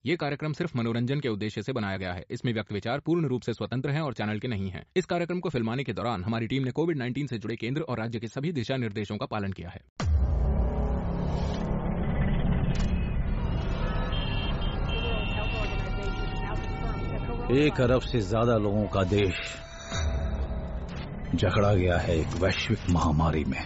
ये कार्यक्रम सिर्फ मनोरंजन के उद्देश्य से बनाया गया है। इसमें व्यक्त विचार पूर्ण रूप से स्वतंत्र हैं और चैनल के नहीं हैं। इस कार्यक्रम को फिल्माने के दौरान हमारी टीम ने कोविड-19 से जुड़े केंद्र और राज्य के सभी दिशा निर्देशों का पालन किया है। 1 अरब से ज्यादा लोगों का देश जकड़ा गया है एक वैश्विक महामारी में।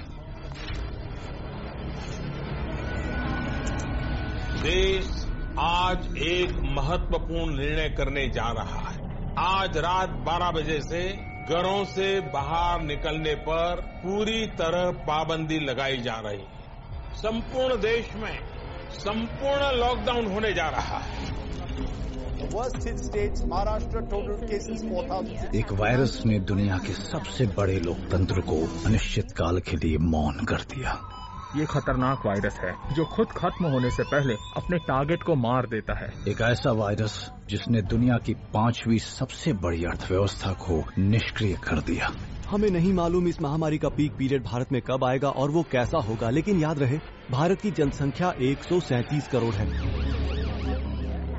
देश आज एक महत्वपूर्ण निर्णय करने जा रहा है। आज रात 12 बजे से घरों से बाहर निकलने पर पूरी तरह पाबंदी लगाई जा रही है। संपूर्ण देश में संपूर्ण लॉकडाउन होने जा रहा है। एक वायरस ने दुनिया के सबसे बड़े लोकतंत्र को अनिश्चित काल के लिए मौन कर दिया। ये खतरनाक वायरस है जो खुद खत्म होने से पहले अपने टारगेट को मार देता है। एक ऐसा वायरस जिसने दुनिया की 5वीं सबसे बड़ी अर्थव्यवस्था को निष्क्रिय कर दिया। हमें नहीं मालूम इस महामारी का पीक पीरियड भारत में कब आएगा और वो कैसा होगा, लेकिन याद रहे भारत की जनसंख्या 137 करोड़ है।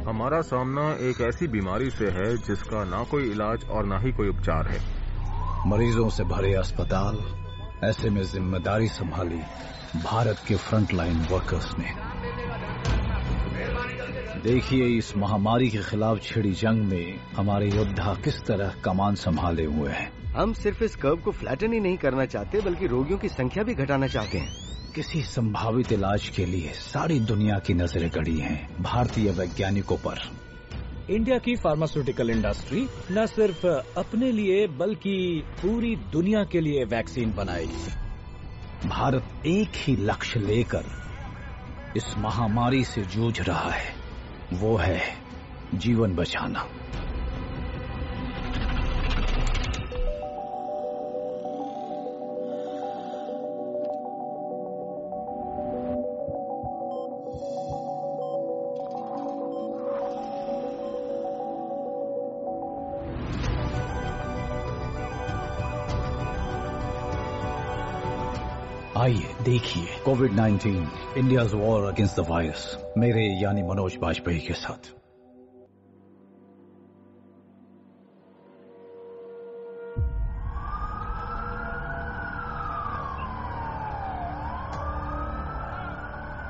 हमारा सामना एक ऐसी बीमारी से है जिसका ना कोई इलाज और ना ही कोई उपचार है। मरीजों से भरे अस्पताल, ऐसे में जिम्मेदारी संभाली भारत के फ्रंटलाइन वर्कर्स ने। देखिए इस महामारी के खिलाफ छिड़ी जंग में हमारे योद्धा किस तरह कमान संभाले हुए हैं। हम सिर्फ इस कर्व को फ्लैटन ही नहीं करना चाहते बल्कि रोगियों की संख्या भी घटाना चाहते हैं। किसी संभावित इलाज के लिए सारी दुनिया की नजरें गड़ी हैं भारतीय वैज्ञानिकों पर। इंडिया की फार्मास्यूटिकल इंडस्ट्री न सिर्फ अपने लिए बल्कि पूरी दुनिया के लिए वैक्सीन बनाएगी। भारत एक ही लक्ष्य लेकर इस महामारी से जूझ रहा है, वो है जीवन बचाना। आइए देखिए कोविड-19 India's war against the virus, मेरे यानी मनोज बाजपेयी के साथ।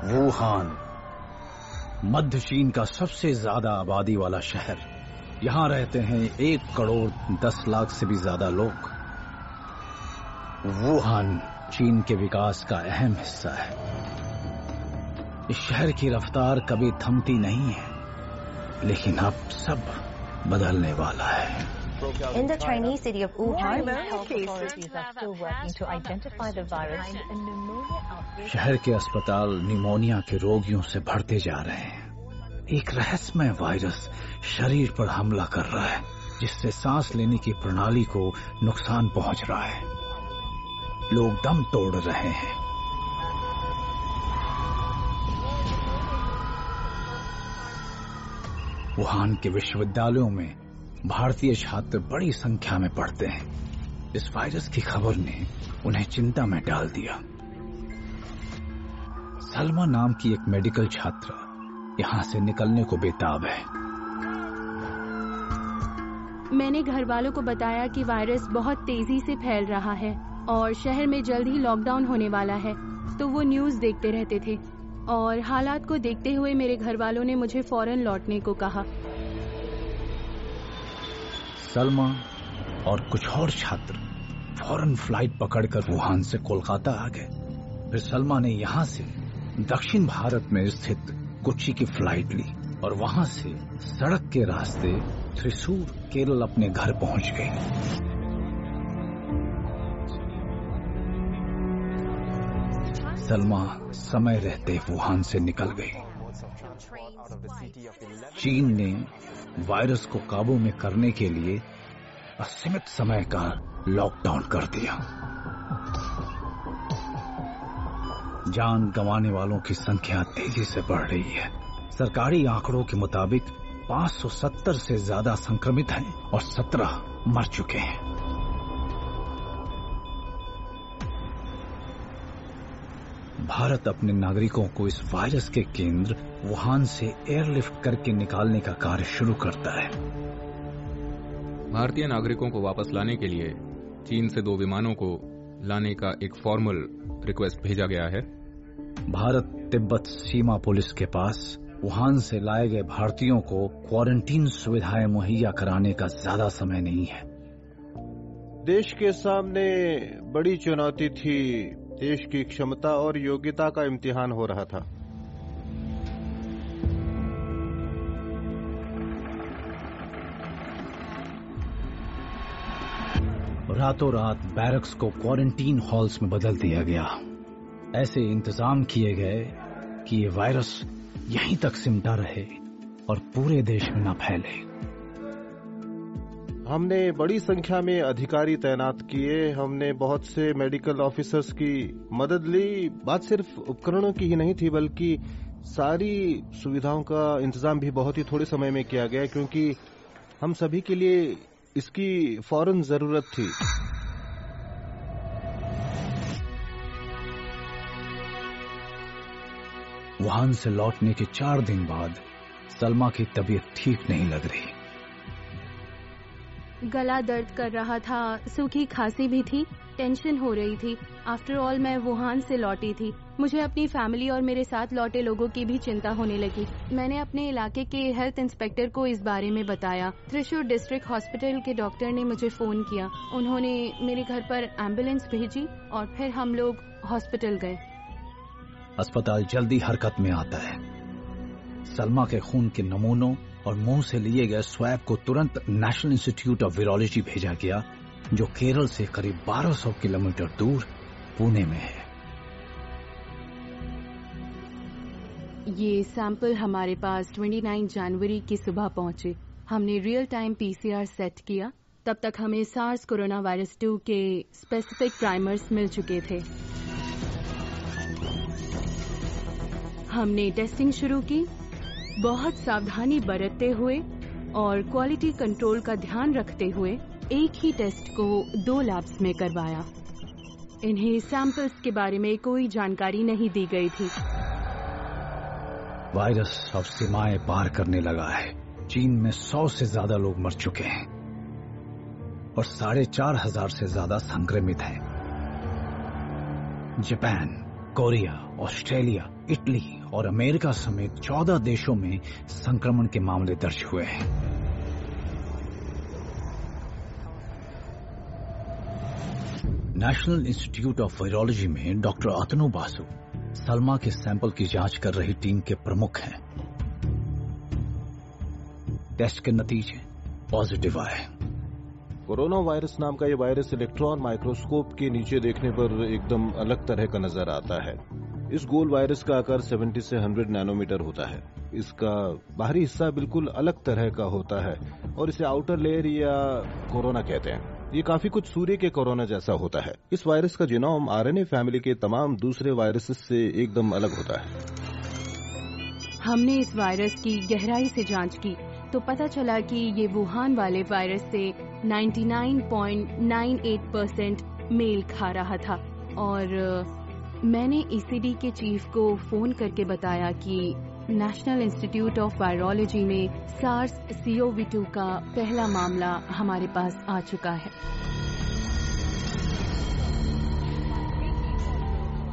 वुहान, मध्य चीन का सबसे ज्यादा आबादी वाला शहर। यहां रहते हैं 1 करोड़ 10 लाख से भी ज्यादा लोग। वुहान चीन के विकास का अहम हिस्सा है। इस शहर की रफ्तार कभी थमती नहीं है, लेकिन अब सब बदलने वाला है। In the Chinese city of Wuhan, health authorities are still working to identify the virus and pneumonia outbreak. शहर के अस्पताल निमोनिया के रोगियों से भरते जा रहे हैं। एक रहस्यमय वायरस शरीर पर हमला कर रहा है, जिससे सांस लेने की प्रणाली को नुकसान पहुंच रहा है। लोग दम तोड़ रहे हैं। वुहान के विश्वविद्यालयों में भारतीय छात्र बड़ी संख्या में पढ़ते हैं। इस वायरस की खबर ने उन्हें चिंता में डाल दिया। सलमा नाम की एक मेडिकल छात्रा यहां से निकलने को बेताब है। मैंने घर वालों को बताया कि वायरस बहुत तेजी से फैल रहा है और शहर में जल्द ही लॉकडाउन होने वाला है, तो वो न्यूज़ देखते रहते थे और हालात को देखते हुए मेरे घर वालों ने मुझे फौरन लौटने को कहा। सलमा और कुछ और छात्र फौरन फ्लाइट पकड़कर वुहान से कोलकाता आ गए। फिर सलमा ने यहां से दक्षिण भारत में स्थित कोच्चि की फ्लाइट ली और वहां से सड़क के रास्ते त्रिशूर, केरल अपने घर पहुंच गई। सलमा समय रहते वुहान से निकल गई। चीन ने वायरस को काबू में करने के लिए असीमित समय का लॉकडाउन कर दिया। जान गंवाने वालों की संख्या तेजी से बढ़ रही है। सरकारी आंकड़ों के मुताबिक 570 से ज्यादा संक्रमित हैं और 17 मर चुके हैं। भारत अपने नागरिकों को इस वायरस के केंद्र वुहान से एयरलिफ्ट करके निकालने का कार्य शुरू करता है। भारतीय नागरिकों को वापस लाने के लिए चीन से 2 विमानों को लाने का एक फॉर्मल रिक्वेस्ट भेजा गया है। भारत तिब्बत सीमा पुलिस के पास वुहान से लाए गए भारतीयों को क्वारंटीन सुविधाएं मुहैया कराने का ज्यादा समय नहीं है। देश के सामने बड़ी चुनौती थी। देश की क्षमता और योग्यता का इम्तिहान हो रहा था। रातों रात बैरक्स को क्वारंटीन हॉल्स में बदल दिया गया। ऐसे इंतजाम किए गए कि ये वायरस यहीं तक सिमटा रहे और पूरे देश में न फैले। हमने बड़ी संख्या में अधिकारी तैनात किए। हमने बहुत से मेडिकल ऑफिसर्स की मदद ली। बात सिर्फ उपकरणों की ही नहीं थी, बल्कि सारी सुविधाओं का इंतजाम भी बहुत ही थोड़े समय में किया गया, क्योंकि हम सभी के लिए इसकी फौरन जरूरत थी। वुहान से लौटने के 4 दिन बाद सलमा की तबीयत ठीक नहीं लग रही। गला दर्द कर रहा था, सूखी खांसी भी थी, टेंशन हो रही थी। आफ्टर ऑल मैं वुहान से लौटी थी। मुझे अपनी फैमिली और मेरे साथ लौटे लोगों की भी चिंता होने लगी। मैंने अपने इलाके के हेल्थ इंस्पेक्टर को इस बारे में बताया। त्रिशूर डिस्ट्रिक्ट हॉस्पिटल के डॉक्टर ने मुझे फोन किया। उन्होंने मेरे घर पर एम्बुलेंस भेजी और फिर हम लोग हॉस्पिटल गए। अस्पताल जल्दी हरकत में आता है। सलमा के खून के नमूनों और मुंह से लिए गए स्वैब को तुरंत नेशनल इंस्टीट्यूट ऑफ वायरोलॉजी भेजा गया, जो केरल से करीब 1200 किलोमीटर दूर पुणे में है। ये सैंपल हमारे पास 29 जनवरी की सुबह पहुंचे। हमने रियल टाइम पीसीआर सेट किया। तब तक हमें सार्स कोरोना वायरस 2 के स्पेसिफिक प्राइमर्स मिल चुके थे। हमने टेस्टिंग शुरू की, बहुत सावधानी बरतते हुए और क्वालिटी कंट्रोल का ध्यान रखते हुए एक ही टेस्ट को 2 लैब्स में करवाया। इन्हें सैंपल्स के बारे में कोई जानकारी नहीं दी गई थी। वायरस अब सीमाएं पार करने लगा है। चीन में 100 से ज्यादा लोग मर चुके हैं और 4,500 से ज्यादा संक्रमित हैं। जापान, कोरिया, ऑस्ट्रेलिया, इटली और अमेरिका समेत 14 देशों में संक्रमण के मामले दर्ज हुए हैं। नेशनल इंस्टीट्यूट ऑफ वायरोलॉजी में डॉक्टर अतनु बासु सलमा के सैंपल की जांच कर रही टीम के प्रमुख हैं। टेस्ट के नतीजे पॉजिटिव आए। कोरोना वायरस नाम का ये वायरस इलेक्ट्रॉन माइक्रोस्कोप के नीचे देखने पर एकदम अलग तरह का नजर आता है। इस गोल वायरस का आकार 70 से 100 नैनोमीटर होता है। इसका बाहरी हिस्सा बिल्कुल अलग तरह का होता है और इसे आउटर लेयर या कोरोना कहते हैं। ये काफी कुछ सूर्य के कोरोना जैसा होता है। इस वायरस का जीनोम आरएनए फैमिली के तमाम दूसरे वायरसेस से एकदम अलग होता है। हमने इस वायरस की गहराई से जांच की तो पता चला कि ये वुहान वाले वायरस से 99.98% मेल खा रहा था। और मैंने ईसीडी के चीफ को फोन करके बताया कि नेशनल इंस्टीट्यूट ऑफ वायरोलॉजी में सार्स CoV-2 का पहला मामला हमारे पास आ चुका है।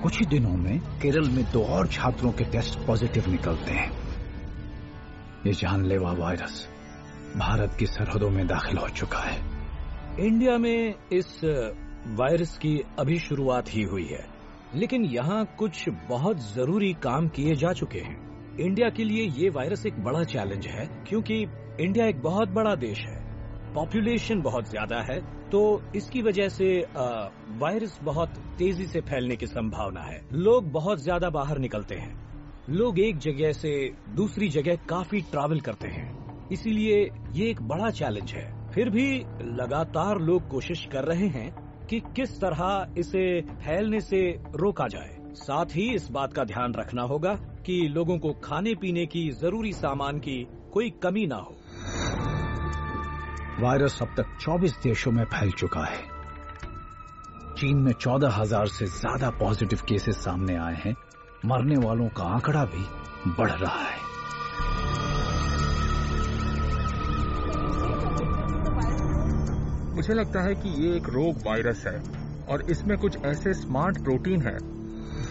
कुछ ही दिनों में केरल में 2 और छात्रों के टेस्ट पॉजिटिव निकलते हैं। ये जानलेवा वायरस भारत की सरहदों में दाखिल हो चुका है। इंडिया में इस वायरस की अभी शुरुआत ही हुई है, लेकिन यहाँ कुछ बहुत जरूरी काम किए जा चुके हैं। इंडिया के लिए ये वायरस एक बड़ा चैलेंज है, क्योंकि इंडिया एक बहुत बड़ा देश है, पॉपुलेशन बहुत ज्यादा है, तो इसकी वजह से वायरस बहुत तेजी से फैलने की संभावना है। लोग बहुत ज्यादा बाहर निकलते हैं, लोग एक जगह से दूसरी जगह काफी ट्रैवल करते हैं, इसीलिए ये एक बड़ा चैलेंज है। फिर भी लगातार लोग कोशिश कर रहे हैं कि किस तरह इसे फैलने से रोका जाए। साथ ही इस बात का ध्यान रखना होगा कि लोगों को खाने पीने की जरूरी सामान की कोई कमी ना हो। वायरस अब तक 24 देशों में फैल चुका है। चीन में 14,000 से ज्यादा पॉजिटिव केसेस सामने आए हैं। मरने वालों का आंकड़ा भी बढ़ रहा है। मुझे लगता है कि ये एक रोग वायरस है और इसमें कुछ ऐसे स्मार्ट प्रोटीन हैं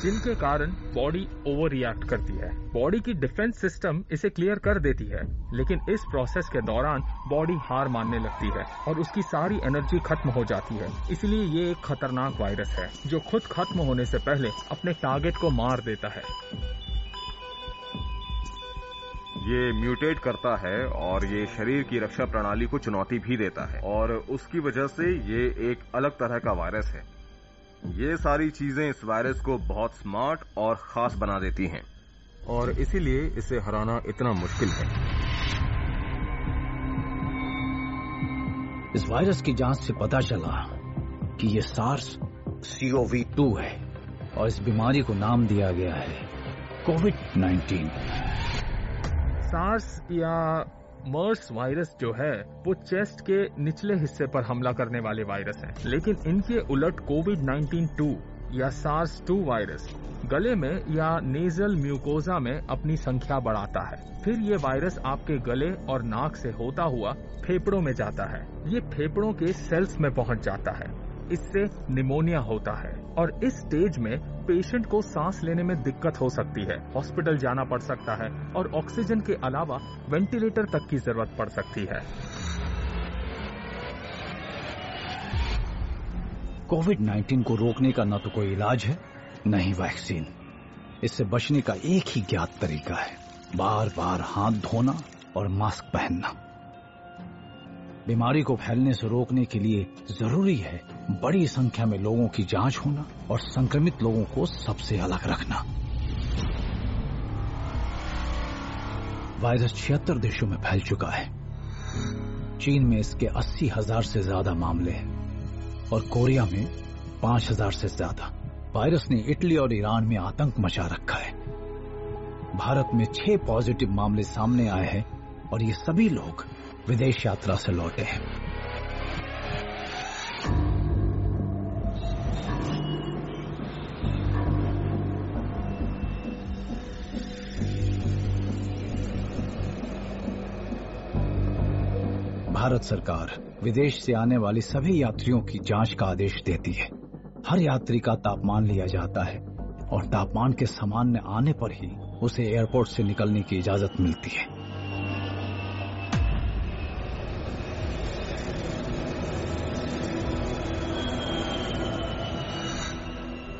जिनके कारण बॉडी ओवर रिएक्ट करती है। बॉडी की डिफेंस सिस्टम इसे क्लियर कर देती है, लेकिन इस प्रोसेस के दौरान बॉडी हार मानने लगती है और उसकी सारी एनर्जी खत्म हो जाती है। इसलिए ये एक खतरनाक वायरस है जो खुद खत्म होने से पहले अपने टारगेट को मार देता है। ये म्यूटेट करता है और ये शरीर की रक्षा प्रणाली को चुनौती भी देता है और उसकी वजह से ये एक अलग तरह का वायरस है। ये सारी चीजें इस वायरस को बहुत स्मार्ट और खास बना देती हैं और इसीलिए इसे हराना इतना मुश्किल है। इस वायरस की जांच से पता चला कि ये SARS-CoV-2 है और इस बीमारी को नाम दिया गया है कोविड-19। सार्स या मर्स वायरस जो है वो चेस्ट के निचले हिस्से पर हमला करने वाले वायरस हैं, लेकिन इनके उलट कोविड-19 या SARS-2 वायरस गले में या नेजल म्यूकोजा में अपनी संख्या बढ़ाता है। फिर ये वायरस आपके गले और नाक से होता हुआ फेफड़ों में जाता है। ये फेफड़ों के सेल्स में पहुंच जाता है। इससे निमोनिया होता है और इस स्टेज में पेशेंट को सांस लेने में दिक्कत हो सकती है, हॉस्पिटल जाना पड़ सकता है और ऑक्सीजन के अलावा वेंटिलेटर तक की जरूरत पड़ सकती है। कोविड-19 को रोकने का न तो कोई इलाज है न ही वैक्सीन। इससे बचने का एक ही ज्ञात तरीका है, बार बार हाथ धोना और मास्क पहनना। बीमारी को फैलने से रोकने के लिए जरूरी है बड़ी संख्या में लोगों की जांच होना और संक्रमित लोगों को सबसे अलग रखना। वायरस 76 देशों में फैल चुका है। चीन में इसके 80,000 से ज्यादा मामले हैं और कोरिया में 5,000 से ज्यादा। वायरस ने इटली और ईरान में आतंक मचा रखा है। भारत में 6 पॉजिटिव मामले सामने आए हैं और ये सभी लोग विदेश यात्रा से लौटे हैं। भारत सरकार विदेश से आने वाली सभी यात्रियों की जांच का आदेश देती है। हर यात्री का तापमान लिया जाता है और तापमान के सामान्य आने पर ही उसे एयरपोर्ट से निकलने की इजाजत मिलती है।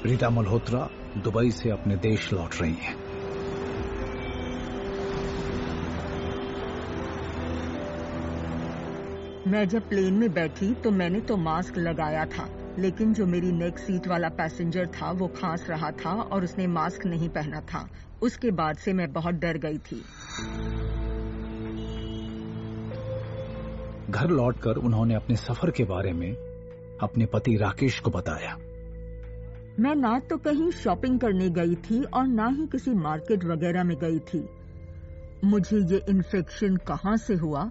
रीता मल्होत्रा दुबई से अपने देश लौट रही हैं। मैं जब प्लेन में बैठी तो मैंने तो मास्क लगाया था, लेकिन जो मेरी नेक सीट वाला पैसेंजर था वो खांस रहा था और उसने मास्क नहीं पहना था। उसके बाद से मैं बहुत डर गई थी। घर लौटकर उन्होंने अपने सफर के बारे में अपने पति राकेश को बताया। मैं ना तो कहीं शॉपिंग करने गई थी और ना ही किसी मार्केट वगैरह में गई थी। मुझे ये इन्फेक्शन कहाँ से हुआ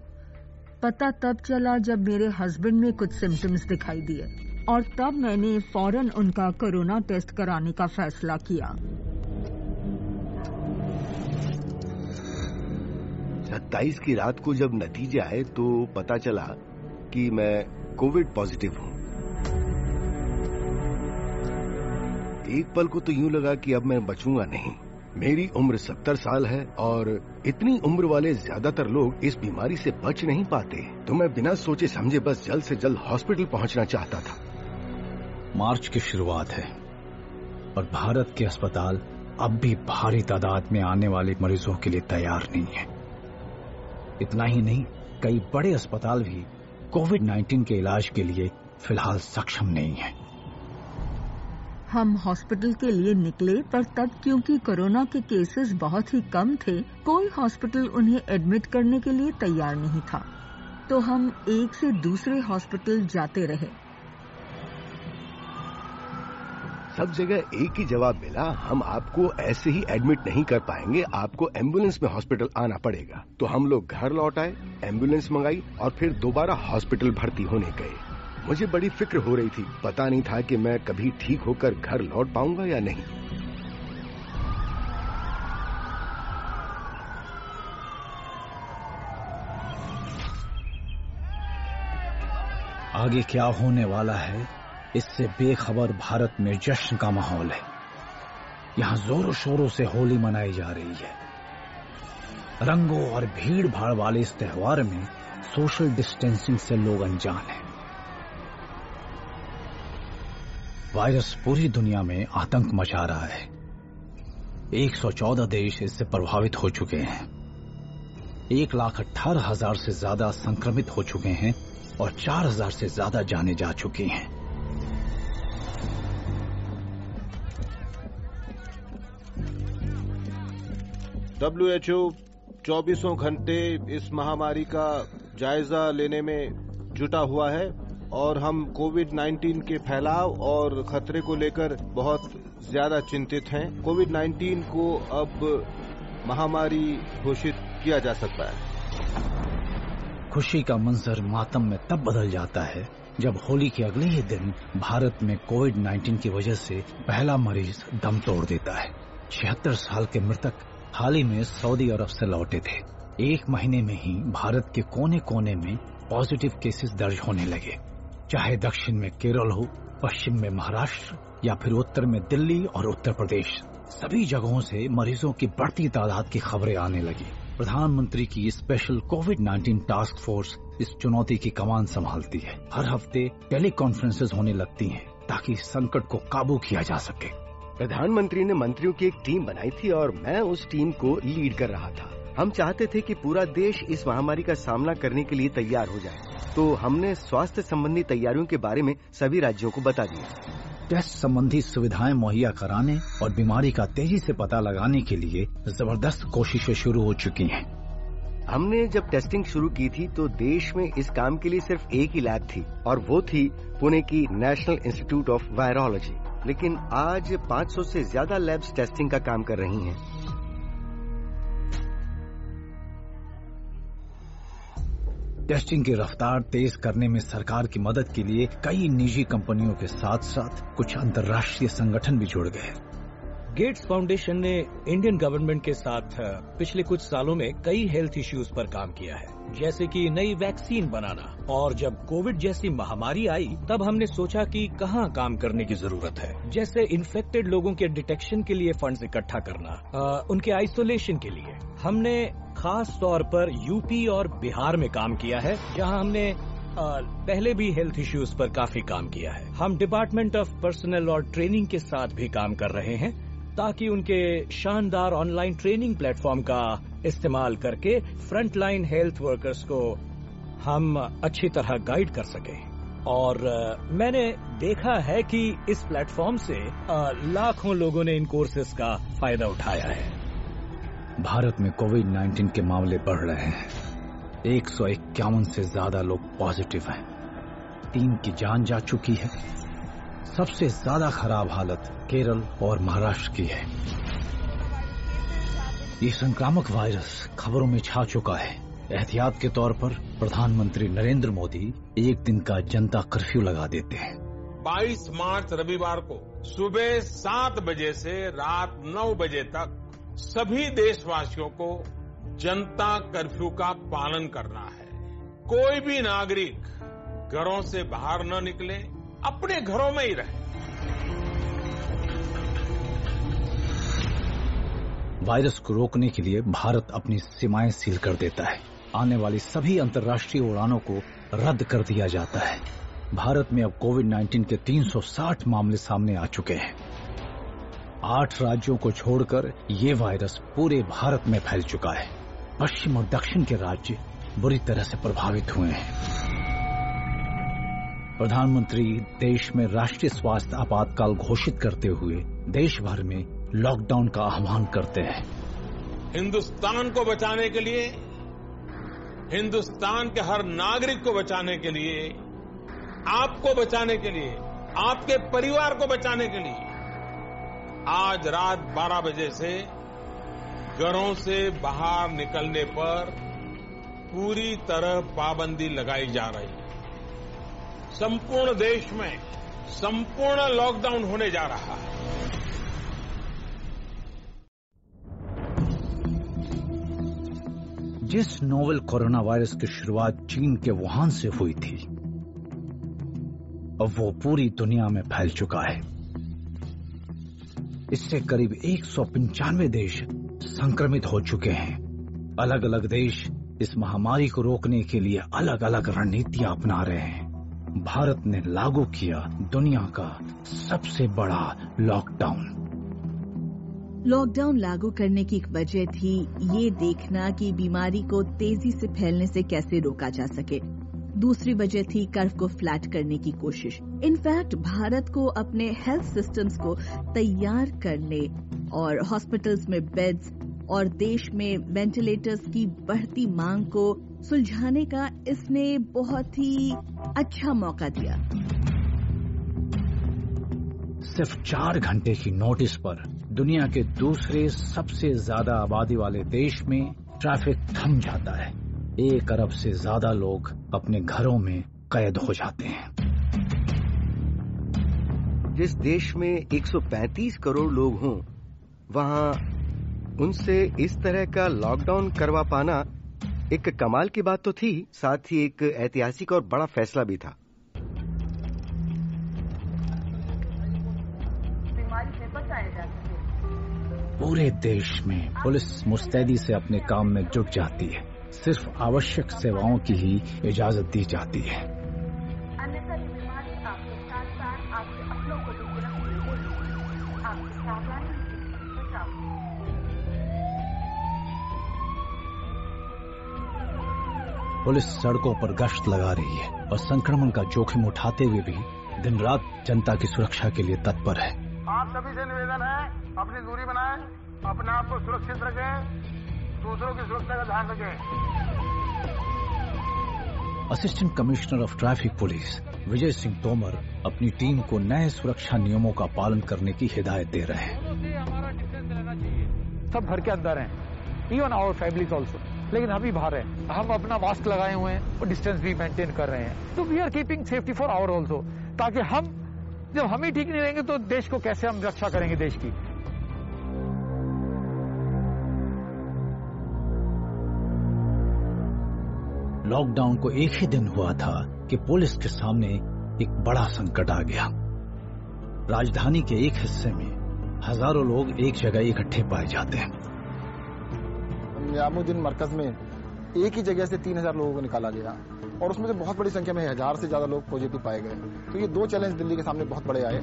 पता तब चला जब मेरे हस्बैंड में कुछ सिम्टम्स दिखाई दिए और तब मैंने फौरन उनका कोरोना टेस्ट कराने का फैसला किया। 27 की रात को जब नतीजे आए तो पता चला कि मैं कोविड पॉजिटिव हूं। एक पल को तो यूं लगा कि अब मैं बचूंगा नहीं। मेरी उम्र 70 साल है और इतनी उम्र वाले ज्यादातर लोग इस बीमारी से बच नहीं पाते, तो मैं बिना सोचे समझे बस जल्द से जल्द हॉस्पिटल पहुंचना चाहता था। मार्च की शुरुआत है और भारत के अस्पताल अब भी भारी तादाद में आने वाले मरीजों के लिए तैयार नहीं है। इतना ही नहीं, कई बड़े अस्पताल भी कोविड-19 के इलाज के लिए फिलहाल सक्षम नहीं है। हम हॉस्पिटल के लिए निकले, पर तब क्योंकि कोरोना के केसेस बहुत ही कम थे, कोई हॉस्पिटल उन्हें एडमिट करने के लिए तैयार नहीं था, तो हम एक से दूसरे हॉस्पिटल जाते रहे। सब जगह एक ही जवाब मिला, हम आपको ऐसे ही एडमिट नहीं कर पाएंगे, आपको एम्बुलेंस में हॉस्पिटल आना पड़ेगा। तो हम लोग घर लौट आए, एम्बुलेंस मंगाई और फिर दोबारा हॉस्पिटल भर्ती होने गए। मुझे बड़ी फिक्र हो रही थी। पता नहीं था कि मैं कभी ठीक होकर घर लौट पाऊंगा या नहीं। आगे क्या होने वाला है, इससे बेखबर भारत में जश्न का माहौल है। यहां जोरों शोरों से होली मनाई जा रही है। रंगों और भीड़ भाड़ वाले इस त्योहार में सोशल डिस्टेंसिंग से लोग अनजान हैं। वायरस पूरी दुनिया में आतंक मचा रहा है। 114 देश इससे प्रभावित हो चुके हैं। 1,18,000 से ज्यादा संक्रमित हो चुके हैं और 4,000 से ज्यादा जाने जा चुकी हैं। WHO 24 घंटे इस महामारी का जायजा लेने में जुटा हुआ है और हम कोविड-19 के फैलाव और खतरे को लेकर बहुत ज्यादा चिंतित हैं। कोविड-19 को अब महामारी घोषित किया जा सकता है। खुशी का मंजर मातम में तब बदल जाता है जब होली के अगले ही दिन भारत में कोविड-19 की वजह से पहला मरीज दम तोड़ देता है। 76 साल के मृतक हाल ही में सऊदी अरब से लौटे थे। 1 महीने में ही भारत के कोने कोने में पॉजिटिव केसेस दर्ज होने लगे, चाहे दक्षिण में केरल हो, पश्चिम में महाराष्ट्र या फिर उत्तर में दिल्ली और उत्तर प्रदेश। सभी जगहों से मरीजों की बढ़ती तादाद की खबरें आने लगी। प्रधानमंत्री की स्पेशल कोविड-19 टास्क फोर्स इस चुनौती की कमान संभालती है। हर हफ्ते टेली कॉन्फ्रेंसेस होने लगती हैं ताकि संकट को काबू किया जा सके। प्रधानमंत्री ने मंत्रियों की एक टीम बनाई थी और मैं उस टीम को लीड कर रहा था। हम चाहते थे कि पूरा देश इस महामारी का सामना करने के लिए तैयार हो जाए, तो हमने स्वास्थ्य संबंधी तैयारियों के बारे में सभी राज्यों को बता दिया। टेस्ट संबंधी सुविधाएं मुहैया कराने और बीमारी का तेजी से पता लगाने के लिए जबरदस्त कोशिशें शुरू हो चुकी हैं। हमने जब टेस्टिंग शुरू की थी तो देश में इस काम के लिए सिर्फ एक ही लैब थी और वो थी पुणे की नेशनल इंस्टीट्यूट ऑफ वायरोलॉजी। लेकिन आज 500 से ज्यादा लैब्स टेस्टिंग का काम कर रही हैं। टेस्टिंग की रफ्तार तेज करने में सरकार की मदद के लिए कई निजी कंपनियों के साथ साथ कुछ अंतर्राष्ट्रीय संगठन भी जुड़ गए। गेट्स फाउंडेशन ने इंडियन गवर्नमेंट के साथ पिछले कुछ सालों में कई हेल्थ इश्यूज पर काम किया है, जैसे कि नई वैक्सीन बनाना। और जब कोविड जैसी महामारी आई तब हमने सोचा कि कहाँ काम करने की जरूरत है, जैसे इन्फेक्टेड लोगों के डिटेक्शन के लिए फंड्स इकट्ठा करना, उनके आइसोलेशन के लिए। हमने खास तौर पर यूपी और बिहार में काम किया है, जहां हमने पहले भी हेल्थ इश्यूज पर काफी काम किया है। हम डिपार्टमेंट ऑफ पर्सनल और ट्रेनिंग के साथ भी काम कर रहे हैं ताकि उनके शानदार ऑनलाइन ट्रेनिंग प्लेटफॉर्म का इस्तेमाल करके फ्रंटलाइन हेल्थ वर्कर्स को हम अच्छी तरह गाइड कर सकें। और मैंने देखा है कि इस प्लेटफॉर्म से लाखों लोगों ने इन कोर्सेज का फायदा उठाया है। भारत में कोविड-19 के मामले बढ़ रहे हैं। 151 से ज्यादा लोग पॉजिटिव हैं। 3 की जान जा चुकी है। सबसे ज्यादा खराब हालत केरल और महाराष्ट्र की है। ये संक्रामक वायरस खबरों में छा चुका है। एहतियात के तौर पर प्रधानमंत्री नरेंद्र मोदी एक दिन का जनता कर्फ्यू लगा देते हैं। 22 मार्च रविवार को सुबह 7 बजे से रात 9 बजे तक सभी देशवासियों को जनता कर्फ्यू का पालन करना है। कोई भी नागरिक घरों से बाहर न निकले, अपने घरों में ही रहे। वायरस को रोकने के लिए भारत अपनी सीमाएं सील कर देता है। आने वाली सभी अंतर्राष्ट्रीय उड़ानों को रद्द कर दिया जाता है। भारत में अब कोविड-19 के 360 मामले सामने आ चुके हैं। 8 राज्यों को छोड़कर ये वायरस पूरे भारत में फैल चुका है। पश्चिम और दक्षिण के राज्य बुरी तरह से प्रभावित हुए हैं। प्रधानमंत्री देश में राष्ट्रीय स्वास्थ्य आपातकाल घोषित करते हुए देश भर में लॉकडाउन का आह्वान करते हैं। हिंदुस्तान को बचाने के लिए, हिंदुस्तान के हर नागरिक को बचाने के लिए, आपको बचाने के लिए, आपके परिवार को बचाने के लिए आज रात 12 बजे से घरों से बाहर निकलने पर पूरी तरह पाबंदी लगाई जा रही है। संपूर्ण देश में संपूर्ण लॉकडाउन होने जा रहा है। जिस नोवेल कोरोना वायरस की शुरुआत चीन के वुहान से हुई थी, अब वो पूरी दुनिया में फैल चुका है। इससे करीब 195 देश संक्रमित हो चुके हैं। अलग अलग देश इस महामारी को रोकने के लिए अलग अलग रणनीतियां अपना रहे हैं। भारत ने लागू किया दुनिया का सबसे बड़ा लॉकडाउन। लॉकडाउन लागू करने की एक वजह थी ये देखना कि बीमारी को तेजी से फैलने से कैसे रोका जा सके। दूसरी वजह थी कर्व को फ्लैट करने की कोशिश। इनफैक्ट भारत को अपने हेल्थ सिस्टम्स को तैयार करने और हॉस्पिटल्स में बेड्स और देश में वेंटिलेटर्स की बढ़ती मांग को सुलझाने का इसने बहुत ही अच्छा मौका दिया। सिर्फ 4 घंटे की नोटिस पर दुनिया के दूसरे सबसे ज्यादा आबादी वाले देश में ट्रैफिक थम जाता है। 1 अरब से ज्यादा लोग अपने घरों में कैद हो जाते हैं। जिस देश में 135 करोड़ लोग हों, वहां उनसे इस तरह का लॉकडाउन करवा पाना एक कमाल की बात तो थी, साथ ही एक ऐतिहासिक और बड़ा फैसला भी था। पूरे देश में पुलिस मुस्तैदी से अपने काम में जुट जाती है। सिर्फ आवश्यक सेवाओं की ही इजाजत दी जाती है। पुलिस सड़कों पर गश्त लगा रही है और संक्रमण का जोखिम उठाते हुए भी दिन रात जनता की सुरक्षा के लिए तत्पर है। आप सभी से निवेदन है, अपनी दूरी बनाएं, अपने आप को सुरक्षित रखें, दूसरों की सुरक्षा का ध्यान रखें। Assistant commissioner of traffic police Vijay Singh Tomar अपनी टीम को नए सुरक्षा नियमों का पालन करने की हिदायत दे रहे हैं। सब घर के अंदर हैं, इवन आवर फैमिलीज ऑल्सो, लेकिन हम भी बाहर हैं। हम अपना मास्क लगाए हुए हैं और डिस्टेंस भी मेंटेन कर रहे हैं। तो we are keeping safety for our also, ताकि हम जब हम ही ठीक नहीं रहेंगे तो देश को कैसे हम रक्षा करेंगे देश की। लॉकडाउन को एक ही दिन हुआ था कि पुलिस के सामने एक बड़ा संकट आ गया। राजधानी के एक हिस्से में हजारों लोग एक जगह इकट्ठे पाए जाते हैं। निजामुद्दीन मरकज में एक ही जगह से 3000 लोगों को निकाला गया और उसमें से बहुत बड़ी संख्या में 1000 से ज्यादा लोग पॉजिटिव पाए गए। तो ये 2 चैलेंज दिल्ली के सामने बहुत बड़े आए।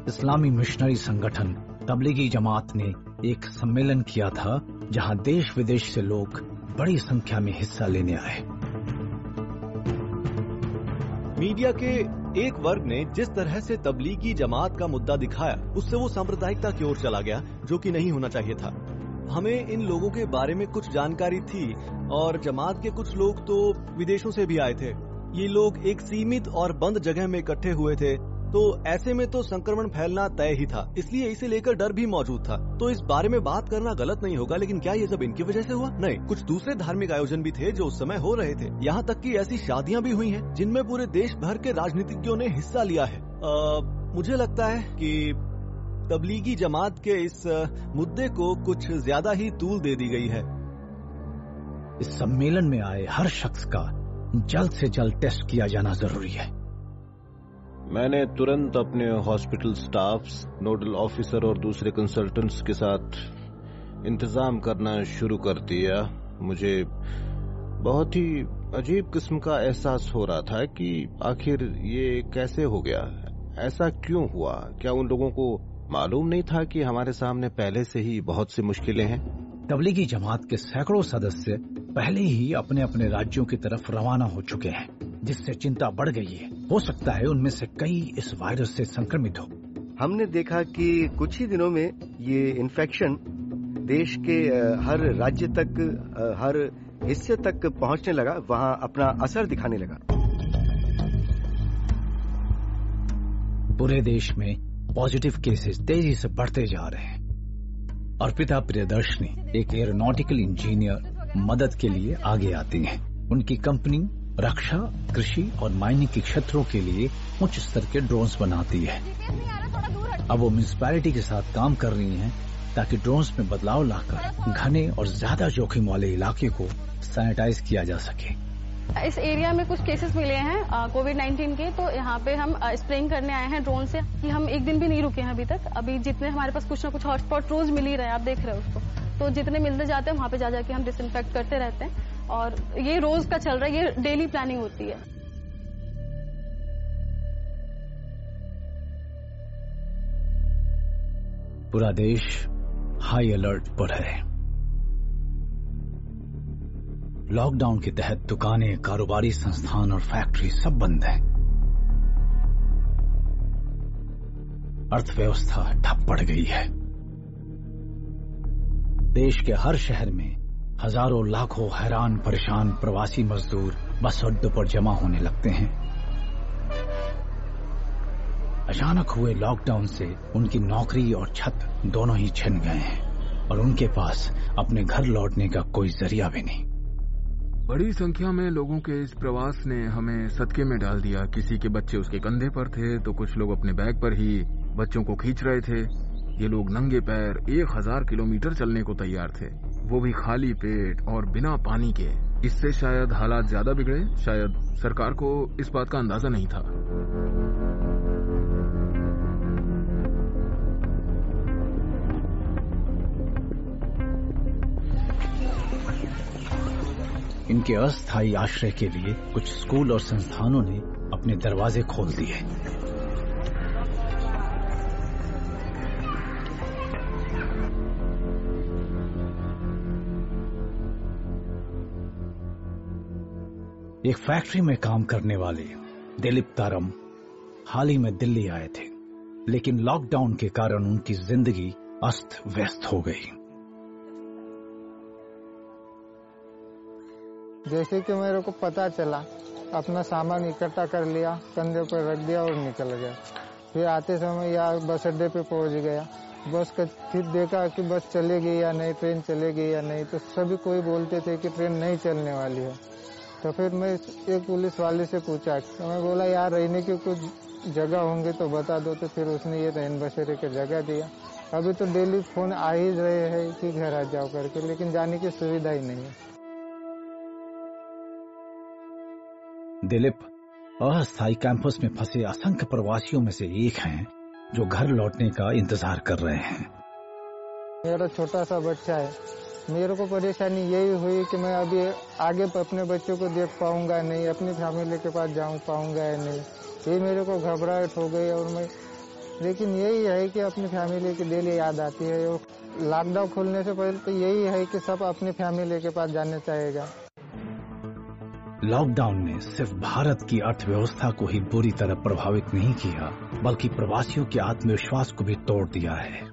इस्लामी मिशनरी संगठन तबलीगी जमात ने एक सम्मेलन किया था जहां देश विदेश से लोग बड़ी संख्या में हिस्सा लेने आए। मीडिया के एक वर्ग ने जिस तरह से तबलीगी जमात का मुद्दा दिखाया, उससे वो सांप्रदायिकता की ओर चला गया, जो कि नहीं होना चाहिए था। हमें इन लोगों के बारे में कुछ जानकारी थी और जमात के कुछ लोग तो विदेशों से भी आए थे। ये लोग एक सीमित और बंद जगह में इकट्ठे हुए थे, तो ऐसे में तो संक्रमण फैलना तय ही था, इसलिए इसे लेकर डर भी मौजूद था। तो इस बारे में बात करना गलत नहीं होगा, लेकिन क्या ये सब इनकी वजह से हुआ? नहीं, कुछ दूसरे धार्मिक आयोजन भी थे जो उस समय हो रहे थे। यहाँ तक कि ऐसी शादियाँ भी हुई हैं जिनमें पूरे देश भर के राजनीतिज्ञों ने हिस्सा लिया है। मुझे लगता है कि तबलीगी जमात के इस मुद्दे को कुछ ज्यादा ही तूल दे दी गई है। इस सम्मेलन में आए हर शख्स का जल्द से जल्द टेस्ट किया जाना जरूरी है। मैंने तुरंत अपने हॉस्पिटल स्टाफ्स, नोडल ऑफिसर और दूसरे कंसल्टेंट्स के साथ इंतजाम करना शुरू कर दिया। मुझे बहुत ही अजीब किस्म का एहसास हो रहा था कि आखिर ये कैसे हो गया, ऐसा क्यों हुआ? क्या उन लोगों को मालूम नहीं था कि हमारे सामने पहले से ही बहुत सी मुश्किलें हैं? तबलीगी जमात के सैकड़ों सदस्य पहले ही अपने अपने राज्यों की तरफ रवाना हो चुके हैं, जिससे चिंता बढ़ गई है। हो सकता है उनमें से कई इस वायरस से संक्रमित हो। हमने देखा कि कुछ ही दिनों में ये इन्फेक्शन देश के हर राज्य तक, हर हिस्से तक पहुंचने लगा, वहां अपना असर दिखाने लगा। पूरे देश में पॉजिटिव केसेस तेजी से बढ़ते जा रहे हैं। अर्पिता प्रियदर्शनी, एक एरोनॉटिकल इंजीनियर, मदद के लिए आगे आती हैं। उनकी कंपनी रक्षा, कृषि और माइनिंग के क्षेत्रों के लिए उच्च स्तर के ड्रोन्स बनाती है। अब वो म्युनिसिपैलिटी के साथ काम कर रही हैं ताकि ड्रोन्स में बदलाव लाकर घने और ज्यादा जोखिम वाले इलाके को सैनिटाइज किया जा सके। इस एरिया में कुछ केसेस मिले हैं कोविड-19 के, तो यहाँ पे हम स्प्रेइंग करने आए हैं ड्रोन से। कि हम एक दिन भी नहीं रुके हैं अभी तक। अभी जितने हमारे पास कुछ ना कुछ हॉटस्पॉट रोज मिल ही रहे हैं, आप देख रहे हो उसको, तो जितने मिलते जाते हैं वहाँ पे जा जाके हम डिसइंफेक्ट करते रहते हैं और ये रोज का चल रहा है, ये डेली प्लानिंग होती है। पूरा देश हाई अलर्ट पर है। लॉकडाउन के तहत दुकानें, कारोबारी संस्थान और फैक्ट्री सब बंद हैं। अर्थव्यवस्था ठप पड़ गई है। देश के हर शहर में हजारों लाखों हैरान परेशान प्रवासी मजदूर बस अड्डों पर जमा होने लगते हैं। अचानक हुए लॉकडाउन से उनकी नौकरी और छत दोनों ही छिन गए हैं और उनके पास अपने घर लौटने का कोई जरिया भी नहीं। बड़ी संख्या में लोगों के इस प्रवास ने हमें सदके में डाल दिया। किसी के बच्चे उसके कंधे पर थे तो कुछ लोग अपने बैग पर ही बच्चों को खींच रहे थे। ये लोग नंगे पैर 1000 किलोमीटर चलने को तैयार थे, वो भी खाली पेट और बिना पानी के। इससे शायद हालात ज्यादा बिगड़े, शायद सरकार को इस बात का अंदाजा नहीं था। इनके अस्थायी आश्रय के लिए कुछ स्कूल और संस्थानों ने अपने दरवाजे खोल दिए। एक फैक्ट्री में काम करने वाले दिलीप तारम हाल ही में दिल्ली आए थे, लेकिन लॉकडाउन के कारण उनकी जिंदगी अस्त व्यस्त हो गई। जैसे कि मेरे को पता चला, अपना सामान इकट्ठा कर लिया, कंधे पर रख दिया और निकल गया। फिर आते समय यहाँ बस अड्डे पे पहुंच गया। बस का फिर देखा कि बस चलेगी या नहीं, ट्रेन चलेगी या नहीं, तो सभी कोई बोलते थे कि ट्रेन नहीं चलने वाली है। तो फिर मैं एक पुलिस वाले से पूछा, तो मैं बोला यार रहने की कुछ जगह होंगे तो बता दो। तो फिर उसने ये रैन बसेरे की जगह दिया। अभी तो डेली फोन आ ही रहे हैं कि घर आ जाओ करके, लेकिन जाने की सुविधा ही नहीं है। दिलीप अस्थायी कैंपस में फंसे असंख्य प्रवासियों में से एक हैं जो घर लौटने का इंतजार कर रहे हैं। मेरा छोटा सा बच्चा है। मेरे को परेशानी यही हुई कि मैं अभी आगे अपने बच्चों को देख पाऊंगा नहीं, अपनी फैमिली के पास जाऊं पाऊंगा या नहीं, ये मेरे को घबराहट हो गई। और मैं लेकिन यही है कि अपनी फैमिली की डेली याद आती है। लॉकडाउन खुलने से पहले तो यही है कि सब अपनी फैमिली के पास जाना चाहेगा। लॉकडाउन ने सिर्फ भारत की अर्थव्यवस्था को ही बुरी तरह प्रभावित नहीं किया, बल्कि प्रवासियों के आत्मविश्वास को भी तोड़ दिया है।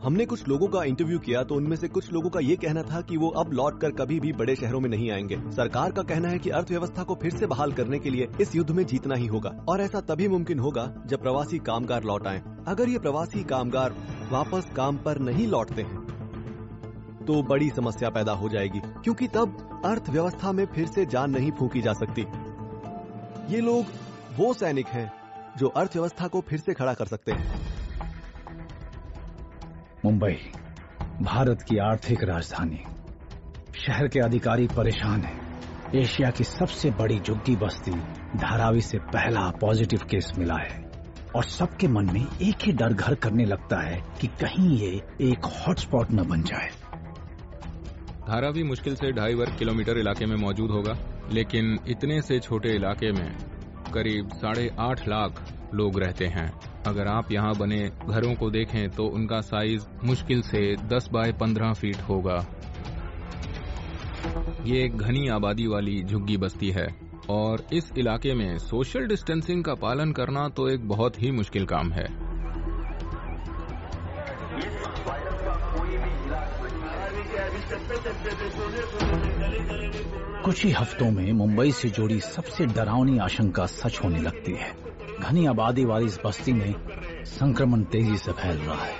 हमने कुछ लोगों का इंटरव्यू किया तो उनमें से कुछ लोगों का ये कहना था कि वो अब लौटकर कभी भी बड़े शहरों में नहीं आएंगे। सरकार का कहना है कि अर्थव्यवस्था को फिर से बहाल करने के लिए इस युद्ध में जीतना ही होगा, और ऐसा तभी मुमकिन होगा जब प्रवासी कामगार लौट आएं। अगर ये प्रवासी कामगार वापस काम पर नहीं लौटते हैं तो बड़ी समस्या पैदा हो जाएगी, क्योंकि तब अर्थव्यवस्था में फिर से जान नहीं फूंकी जा सकती। ये लोग वो सैनिक हैं जो अर्थव्यवस्था को फिर से खड़ा कर सकते हैं। मुंबई, भारत की आर्थिक राजधानी। शहर के अधिकारी परेशान हैं। एशिया की सबसे बड़ी झुग्गी बस्ती धारावी से पहला पॉजिटिव केस मिला है और सबके मन में एक ही डर घर करने लगता है कि कहीं ये एक हॉटस्पॉट न बन जाए। धारावी मुश्किल से 2.5 वर्ग किलोमीटर इलाके में मौजूद होगा, लेकिन इतने से छोटे इलाके में करीब 8.5 लाख लोग रहते हैं। अगर आप यहाँ बने घरों को देखें तो उनका साइज मुश्किल से 10 बाय 15 फीट होगा। ये एक घनी आबादी वाली झुग्गी बस्ती है और इस इलाके में सोशल डिस्टेंसिंग का पालन करना तो एक बहुत ही मुश्किल काम है। कुछ ही हफ्तों में मुंबई से जुड़ी सबसे डरावनी आशंका सच होने लगती है। घनी आबादी वाली इस बस्ती में संक्रमण तेजी से फैल रहा है।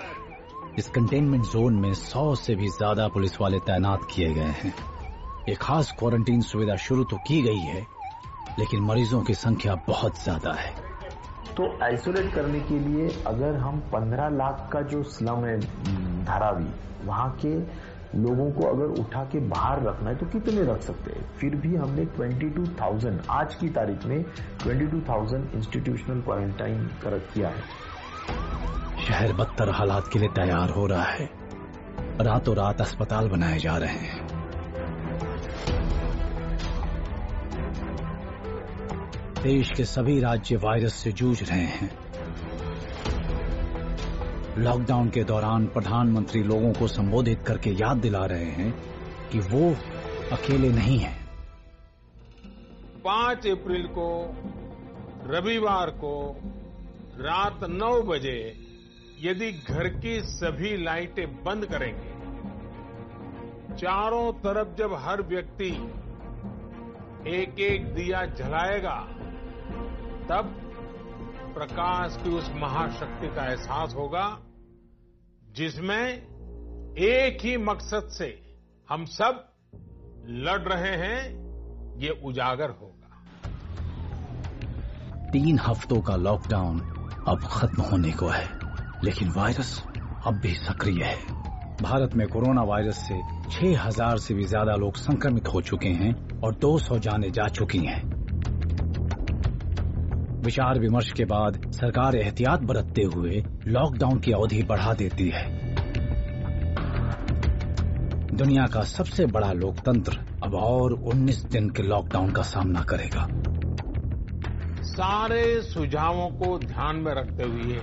इस कंटेनमेंट जोन में 100 से भी ज्यादा पुलिस वाले तैनात किए गए हैं। एक खास क्वारंटीन सुविधा शुरू तो की गई है, लेकिन मरीजों की संख्या बहुत ज्यादा है। तो आइसोलेट करने के लिए अगर हम 15 लाख का जो स्लम है धारावी, वहां के लोगों को अगर उठा के बाहर रखना है तो कितने रख सकते हैं? फिर भी हमने 22,000 आज की तारीख में 22,000 इंस्टीट्यूशनल क्वारंटाइन किया है। शहर बदतर हालात के लिए तैयार हो रहा है। रातों रात अस्पताल बनाए जा रहे हैं। देश के सभी राज्य वायरस से जूझ रहे हैं। लॉकडाउन के दौरान प्रधानमंत्री लोगों को संबोधित करके याद दिला रहे हैं कि वो अकेले नहीं हैं। 5 अप्रैल को रविवार को रात 9 बजे यदि घर की सभी लाइटें बंद करेंगे, चारों तरफ जब हर व्यक्ति एक एक दिया जलाएगा, तब प्रकाश की उस महाशक्ति का एहसास होगा जिसमें एक ही मकसद से हम सब लड़ रहे हैं, ये उजागर होगा। 3 हफ्तों का लॉकडाउन अब खत्म होने को है, लेकिन वायरस अब भी सक्रिय है। भारत में कोरोना वायरस से 6,000 से भी ज्यादा लोग संक्रमित हो चुके हैं और 200 जानें जा चुकी हैं। विचार विमर्श के बाद सरकार एहतियात बरतते हुए लॉकडाउन की अवधि बढ़ा देती है। दुनिया का सबसे बड़ा लोकतंत्र अब और 19 दिन के लॉकडाउन का सामना करेगा। सारे सुझावों को ध्यान में रखते हुए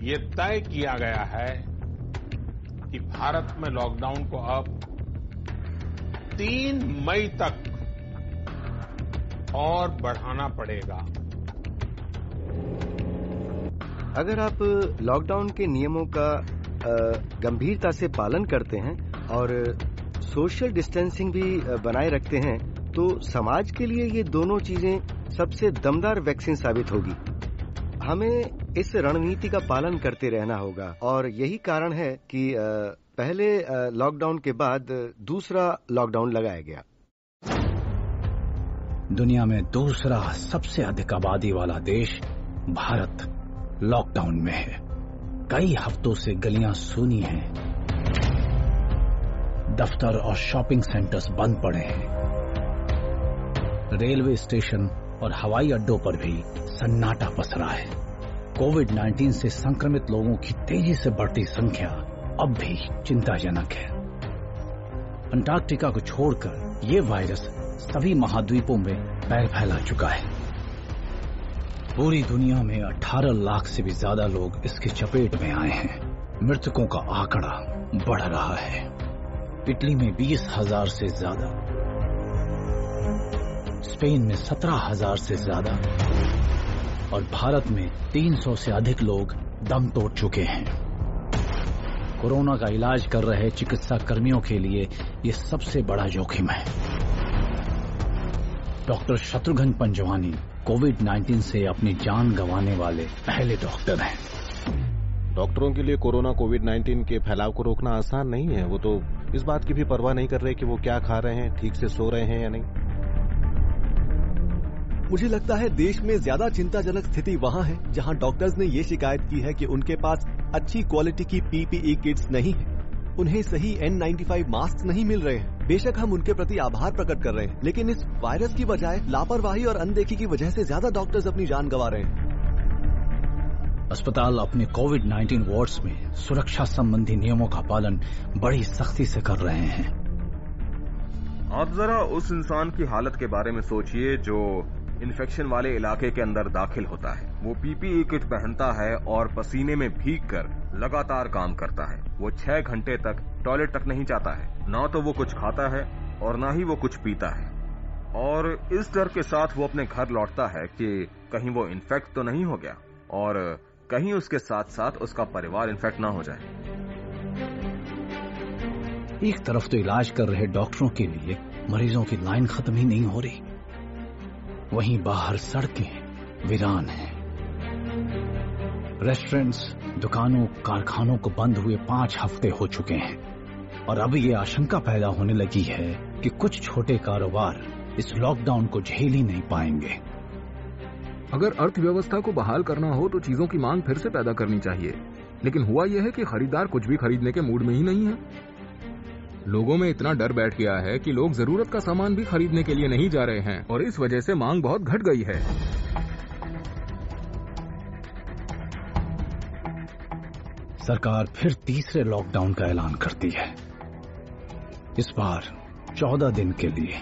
ये तय किया गया है कि भारत में लॉकडाउन को अब 3 मई तक और बढ़ाना पड़ेगा। अगर आप लॉकडाउन के नियमों का गंभीरता से पालन करते हैं और सोशल डिस्टेंसिंग भी बनाए रखते हैं, तो समाज के लिए ये दोनों चीजें सबसे दमदार वैक्सीन साबित होगी। हमें इस रणनीति का पालन करते रहना होगा और यही कारण है कि पहले लॉकडाउन के बाद दूसरा लॉकडाउन लगाया गया। दुनिया में दूसरा सबसे अधिक आबादी वाला देश भारत लॉकडाउन में है। कई हफ्तों से गलियां सूनी हैं। दफ्तर और शॉपिंग सेंटर्स बंद पड़े हैं। रेलवे स्टेशन और हवाई अड्डों पर भी सन्नाटा पसरा है। कोविड-19 से संक्रमित लोगों की तेजी से बढ़ती संख्या अब भी चिंताजनक है। अंटार्कटिका को छोड़कर ये वायरस सभी महाद्वीपों में पैर फैला चुका है। पूरी दुनिया में 18 लाख से भी ज्यादा लोग इसकी चपेट में आए हैं। मृतकों का आंकड़ा बढ़ रहा है। इटली में 20,000 से ज्यादा, स्पेन में 17,000 से ज्यादा और भारत में 300 से अधिक लोग दम तोड़ चुके हैं। कोरोना का इलाज कर रहे चिकित्सा कर्मियों के लिए ये सबसे बड़ा जोखिम है। डॉक्टर शत्रुघ्न पंजवानी कोविड-19 से अपनी जान गंवाने वाले पहले डॉक्टर हैं। डॉक्टरों के लिए कोरोना कोविड-19 के फैलाव को रोकना आसान नहीं है। वो तो इस बात की भी परवाह नहीं कर रहे कि वो क्या खा रहे हैं, ठीक से सो रहे हैं या नहीं। मुझे लगता है देश में ज्यादा चिंताजनक स्थिति वहां है जहां डॉक्टर्स ने ये शिकायत की है कि उनके पास अच्छी क्वालिटी की पीपीई किट्स नहीं है, उन्हें सही N95 मास्क नहीं मिल रहे हैं। बेशक हम उनके प्रति आभार प्रकट कर रहे हैं, लेकिन इस वायरस की बजाय लापरवाही और अनदेखी की वजह से ज्यादा डॉक्टर्स अपनी जान गंवा रहे हैं। अस्पताल अपने कोविड-19 वार्ड्स में सुरक्षा संबंधी नियमों का पालन बड़ी सख्ती से कर रहे हैं। आप जरा उस इंसान की हालत के बारे में सोचिए जो इन्फेक्शन वाले इलाके के अंदर दाखिल होता है। वो पीपीई किट पहनता है और पसीने में भीगकर लगातार काम करता है। वो 6 घंटे तक टॉयलेट तक नहीं जाता है। ना तो वो कुछ खाता है और ना ही वो कुछ पीता है, और इस डर के साथ वो अपने घर लौटता है कि कहीं वो इन्फेक्ट तो नहीं हो गया और कहीं उसके साथ साथ उसका परिवार इन्फेक्ट ना हो जाए। एक तरफ तो इलाज कर रहे डॉक्टरों के लिए मरीजों की लाइन खत्म ही नहीं हो रही, वहीं बाहर सड़कें वीरान हैं। रेस्टोरेंट्स, दुकानों, कारखानों को बंद हुए 5 हफ्ते हो चुके हैं और अब ये आशंका पैदा होने लगी है कि कुछ छोटे कारोबार इस लॉकडाउन को झेल ही नहीं पाएंगे। अगर अर्थव्यवस्था को बहाल करना हो तो चीजों की मांग फिर से पैदा करनी चाहिए, लेकिन हुआ यह है कि खरीदार कुछ भी खरीदने के मूड में ही नहीं है। लोगों में इतना डर बैठ गया है कि लोग जरूरत का सामान भी खरीदने के लिए नहीं जा रहे हैं और इस वजह से मांग बहुत घट गई है। सरकार फिर तीसरे लॉकडाउन का ऐलान करती है, इस बार 14 दिन के लिए।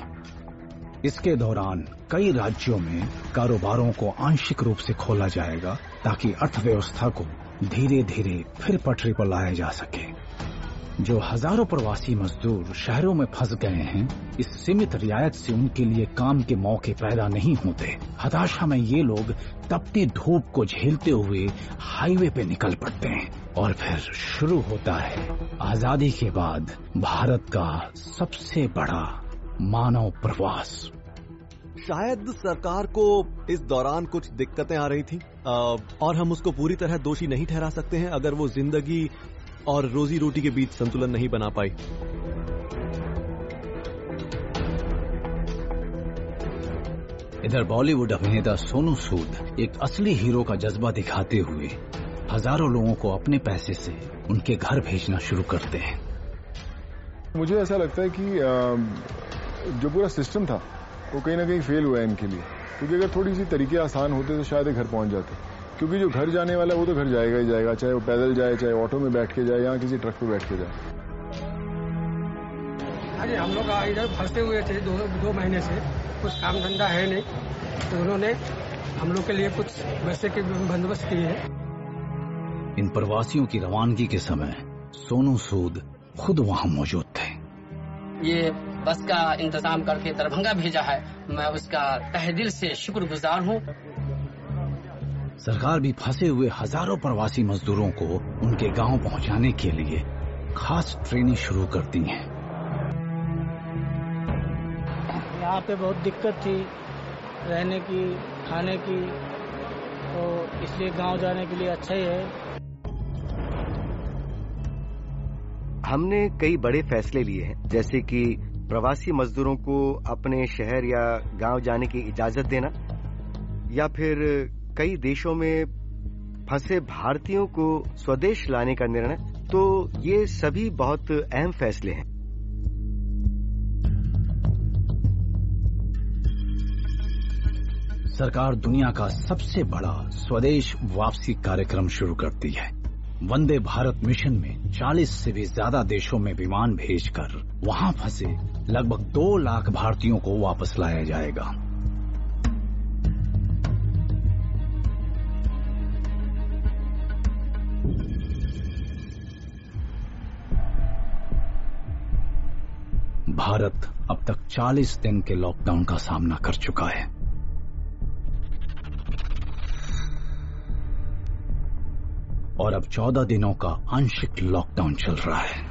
इसके दौरान कई राज्यों में कारोबारों को आंशिक रूप से खोला जाएगा ताकि अर्थव्यवस्था को धीरे धीरे फिर पटरी पर लाया जा सके। जो हजारों प्रवासी मजदूर शहरों में फंस गए हैं, इस सीमित रियायत से उनके लिए काम के मौके पैदा नहीं होते। हताशा में ये लोग तपती धूप को झेलते हुए हाईवे पे निकल पड़ते हैं और फिर शुरू होता है आजादी के बाद भारत का सबसे बड़ा मानव प्रवास। शायद सरकार को इस दौरान कुछ दिक्कतें आ रही थी और हम उसको पूरी तरह दोषी नहीं ठहरा सकते हैं अगर वो जिंदगी और रोजी रोटी के बीच संतुलन नहीं बना पाई। इधर बॉलीवुड अभिनेता सोनू सूद एक असली हीरो का जज्बा दिखाते हुए हजारों लोगों को अपने पैसे से उनके घर भेजना शुरू करते हैं। मुझे ऐसा लगता है कि जो पूरा सिस्टम था वो कहीं ना कहीं फेल हुआ है इनके लिए, क्योंकि अगर थोड़ी सी तरीके आसान होते तो शायद घर पहुंच जाते। क्योंकि जो घर जाने वाला है वो तो घर जाएगा ही जाएगा, चाहे वो पैदल जाए, चाहे ऑटो में बैठ के जाए या किसी ट्रक पे बैठ के जाए। अरे हम लोग इधर फंसे हुए थे दो महीने से, कुछ काम धंधा है नहीं, तो उन्होंने हम लोग के लिए कुछ वैसे के बंदोबस्त किए हैं। इन प्रवासियों की रवानगी के समय सोनू सूद खुद वहां मौजूद थे। ये बस का इंतजाम करके दरभंगा भेजा है, मैं उसका तहे दिल से शुक्रगुजार हूँ। सरकार भी फंसे हुए हजारों प्रवासी मजदूरों को उनके गांव पहुंचाने के लिए खास ट्रेनिंग शुरू करती है। यहाँ पे बहुत दिक्कत थी रहने की, खाने की, तो इसलिए गांव जाने के लिए अच्छा ही है। हमने कई बड़े फैसले लिए हैं, जैसे कि प्रवासी मजदूरों को अपने शहर या गांव जाने की इजाजत देना, या फिर कई देशों में फंसे भारतीयों को स्वदेश लाने का निर्णय। तो ये सभी बहुत अहम फैसले हैं। सरकार दुनिया का सबसे बड़ा स्वदेश वापसी कार्यक्रम शुरू करती है। वंदे भारत मिशन में 40 से भी ज्यादा देशों में विमान भेजकर वहां फंसे लगभग 2 लाख भारतीयों को वापस लाया जाएगा। भारत अब तक 40 दिन के लॉकडाउन का सामना कर चुका है। और अब 14 दिनों का आंशिक लॉकडाउन चल रहा है।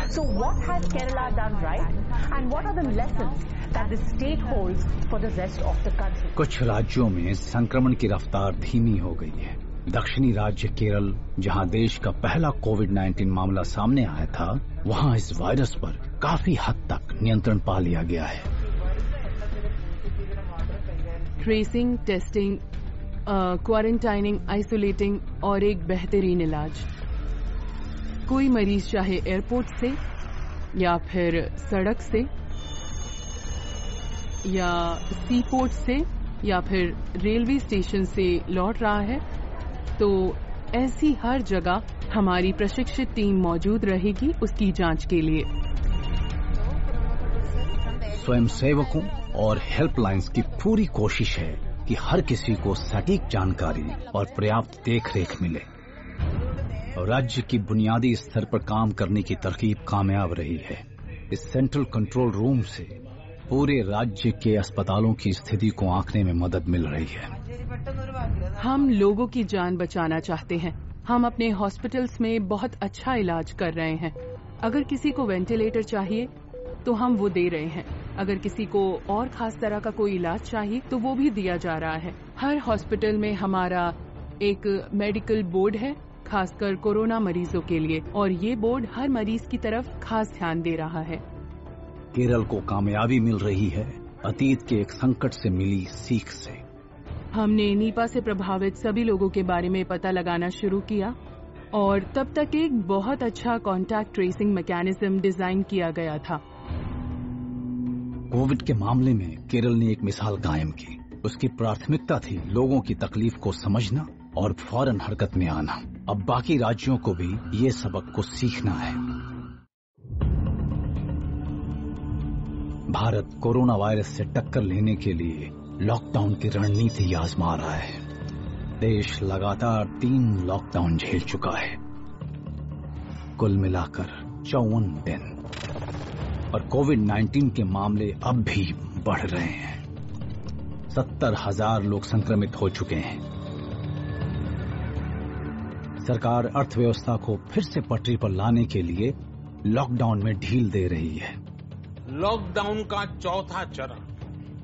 So what has Kerala done right and what are the lessons that the state holds for the rest of the country? कुछ राज्यों में संक्रमण की रफ्तार धीमी हो गई है। दक्षिणी राज्य केरल, जहां देश का पहला कोविड-19 मामला सामने आया था, वहां इस वायरस पर काफी हद तक नियंत्रण पा लिया गया है। ट्रेसिंग, टेस्टिंग, क्वारंटाइनिंग, आइसोलेटिंग और एक बेहतरीन इलाज। कोई मरीज चाहे एयरपोर्ट से या फिर सड़क से या सीपोर्ट से या फिर रेलवे स्टेशन से लौट रहा है, तो ऐसी हर जगह हमारी प्रशिक्षित टीम मौजूद रहेगी उसकी जांच के लिए। स्वयंसेवकों और हेल्पलाइंस की पूरी कोशिश है कि हर किसी को सटीक जानकारी और पर्याप्त देखरेख मिले। राज्य की बुनियादी स्तर पर काम करने की तरकीब कामयाब रही है। इस सेंट्रल कंट्रोल रूम से पूरे राज्य के अस्पतालों की स्थिति को आंकने में मदद मिल रही है। हम लोगों की जान बचाना चाहते हैं। हम अपने हॉस्पिटल्स में बहुत अच्छा इलाज कर रहे हैं। अगर किसी को वेंटिलेटर चाहिए तो हम वो दे रहे हैं। अगर किसी को और खास तरह का कोई इलाज चाहिए तो वो भी दिया जा रहा है। हर हॉस्पिटल में हमारा एक मेडिकल बोर्ड है, खासकर कोरोना मरीजों के लिए, और ये बोर्ड हर मरीज की तरफ खास ध्यान दे रहा है। केरल को कामयाबी मिल रही है अतीत के एक संकट से मिली सीख से। हमने नीपा से प्रभावित सभी लोगों के बारे में पता लगाना शुरू किया और तब तक एक बहुत अच्छा कॉन्टैक्ट ट्रेसिंग मैकेनिज्म डिजाइन किया गया था। कोविड के मामले में केरल ने एक मिसाल कायम की। उसकी प्राथमिकता थी लोगों की तकलीफ को समझना और फौरन हरकत में आना। अब बाकी राज्यों को भी ये सबक को सीखना है। भारत कोरोना वायरस से टक्कर लेने के लिए लॉकडाउन की रणनीति आजमा रहा है। देश लगातार 3 लॉकडाउन झेल चुका है, कुल मिलाकर 54 दिन, और कोविड-19 के मामले अब भी बढ़ रहे हैं। 70,000 लोग संक्रमित हो चुके हैं। सरकार अर्थव्यवस्था को फिर से पटरी पर लाने के लिए लॉकडाउन में ढील दे रही है। लॉकडाउन का चौथा चरण,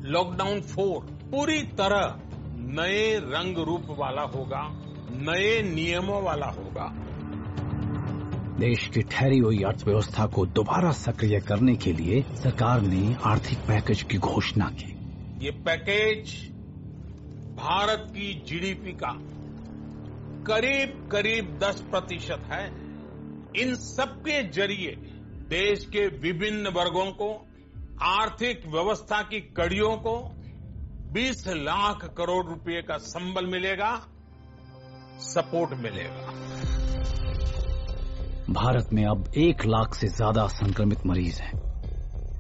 लॉकडाउन 4, पूरी तरह नए रंग रूप वाला होगा, नए नियमों वाला होगा। देश की ठहरी हुई अर्थव्यवस्था को दोबारा सक्रिय करने के लिए सरकार ने आर्थिक पैकेज की घोषणा की। ये पैकेज भारत की जीडीपी का करीब 10% है। इन सबके जरिए देश के विभिन्न वर्गों को, आर्थिक व्यवस्था की कड़ियों को 20 लाख करोड़ रुपए का संबल मिलेगा, सपोर्ट मिलेगा। भारत में अब 1 लाख से ज्यादा संक्रमित मरीज हैं।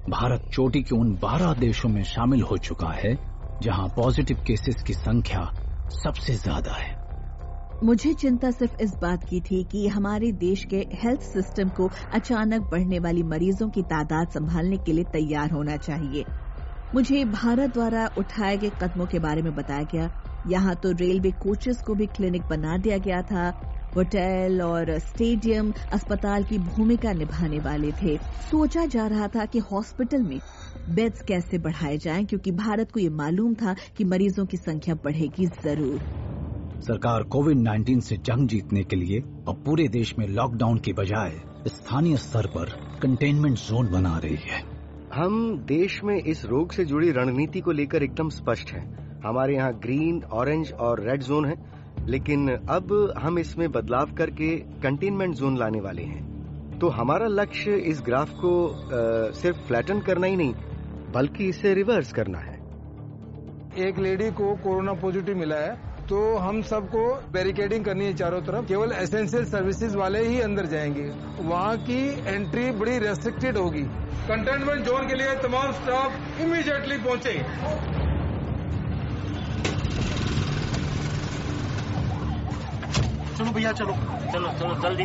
भारत चोटी के उन 12 देशों में शामिल हो चुका है जहां पॉजिटिव केसेस की संख्या सबसे ज्यादा है। मुझे चिंता सिर्फ इस बात की थी कि हमारे देश के हेल्थ सिस्टम को अचानक बढ़ने वाली मरीजों की तादाद संभालने के लिए तैयार होना चाहिए। मुझे भारत द्वारा उठाए गए कदमों के बारे में बताया गया। यहाँ तो रेलवे कोचेस को भी क्लिनिक बना दिया गया था। होटल और स्टेडियम अस्पताल की भूमिका निभाने वाले थे। सोचा जा रहा था कि हॉस्पिटल में बेड्स कैसे बढ़ाए जाएं, क्योंकि भारत को ये मालूम था कि मरीजों की संख्या बढ़ेगी जरूर। सरकार कोविड-19 से जंग जीतने के लिए अब पूरे देश में लॉकडाउन की बजाय स्थानीय स्तर पर कंटेनमेंट जोन बना रही है। हम देश में इस रोग से जुड़ी रणनीति को लेकर एकदम स्पष्ट हैं। हमारे यहाँ ग्रीन, ऑरेंज और रेड जोन है, लेकिन अब हम इसमें बदलाव करके कंटेनमेंट जोन लाने वाले हैं। तो हमारा लक्ष्य इस ग्राफ को सिर्फ फ्लैटन करना ही नहीं, बल्कि इसे रिवर्स करना है। एक लेडी को कोरोना पॉजिटिव मिला है, तो हम सबको बैरिकेडिंग करनी है चारों तरफ। केवल एसेंशियल सर्विसेज वाले ही अंदर जाएंगे। वहाँ की एंट्री बड़ी रेस्ट्रिक्टेड होगी। कंटेनमेंट जोन के लिए तमाम स्टाफ इमीडिएटली पहुंचे। चलो भैया, चलो चलो चलो जल्दी।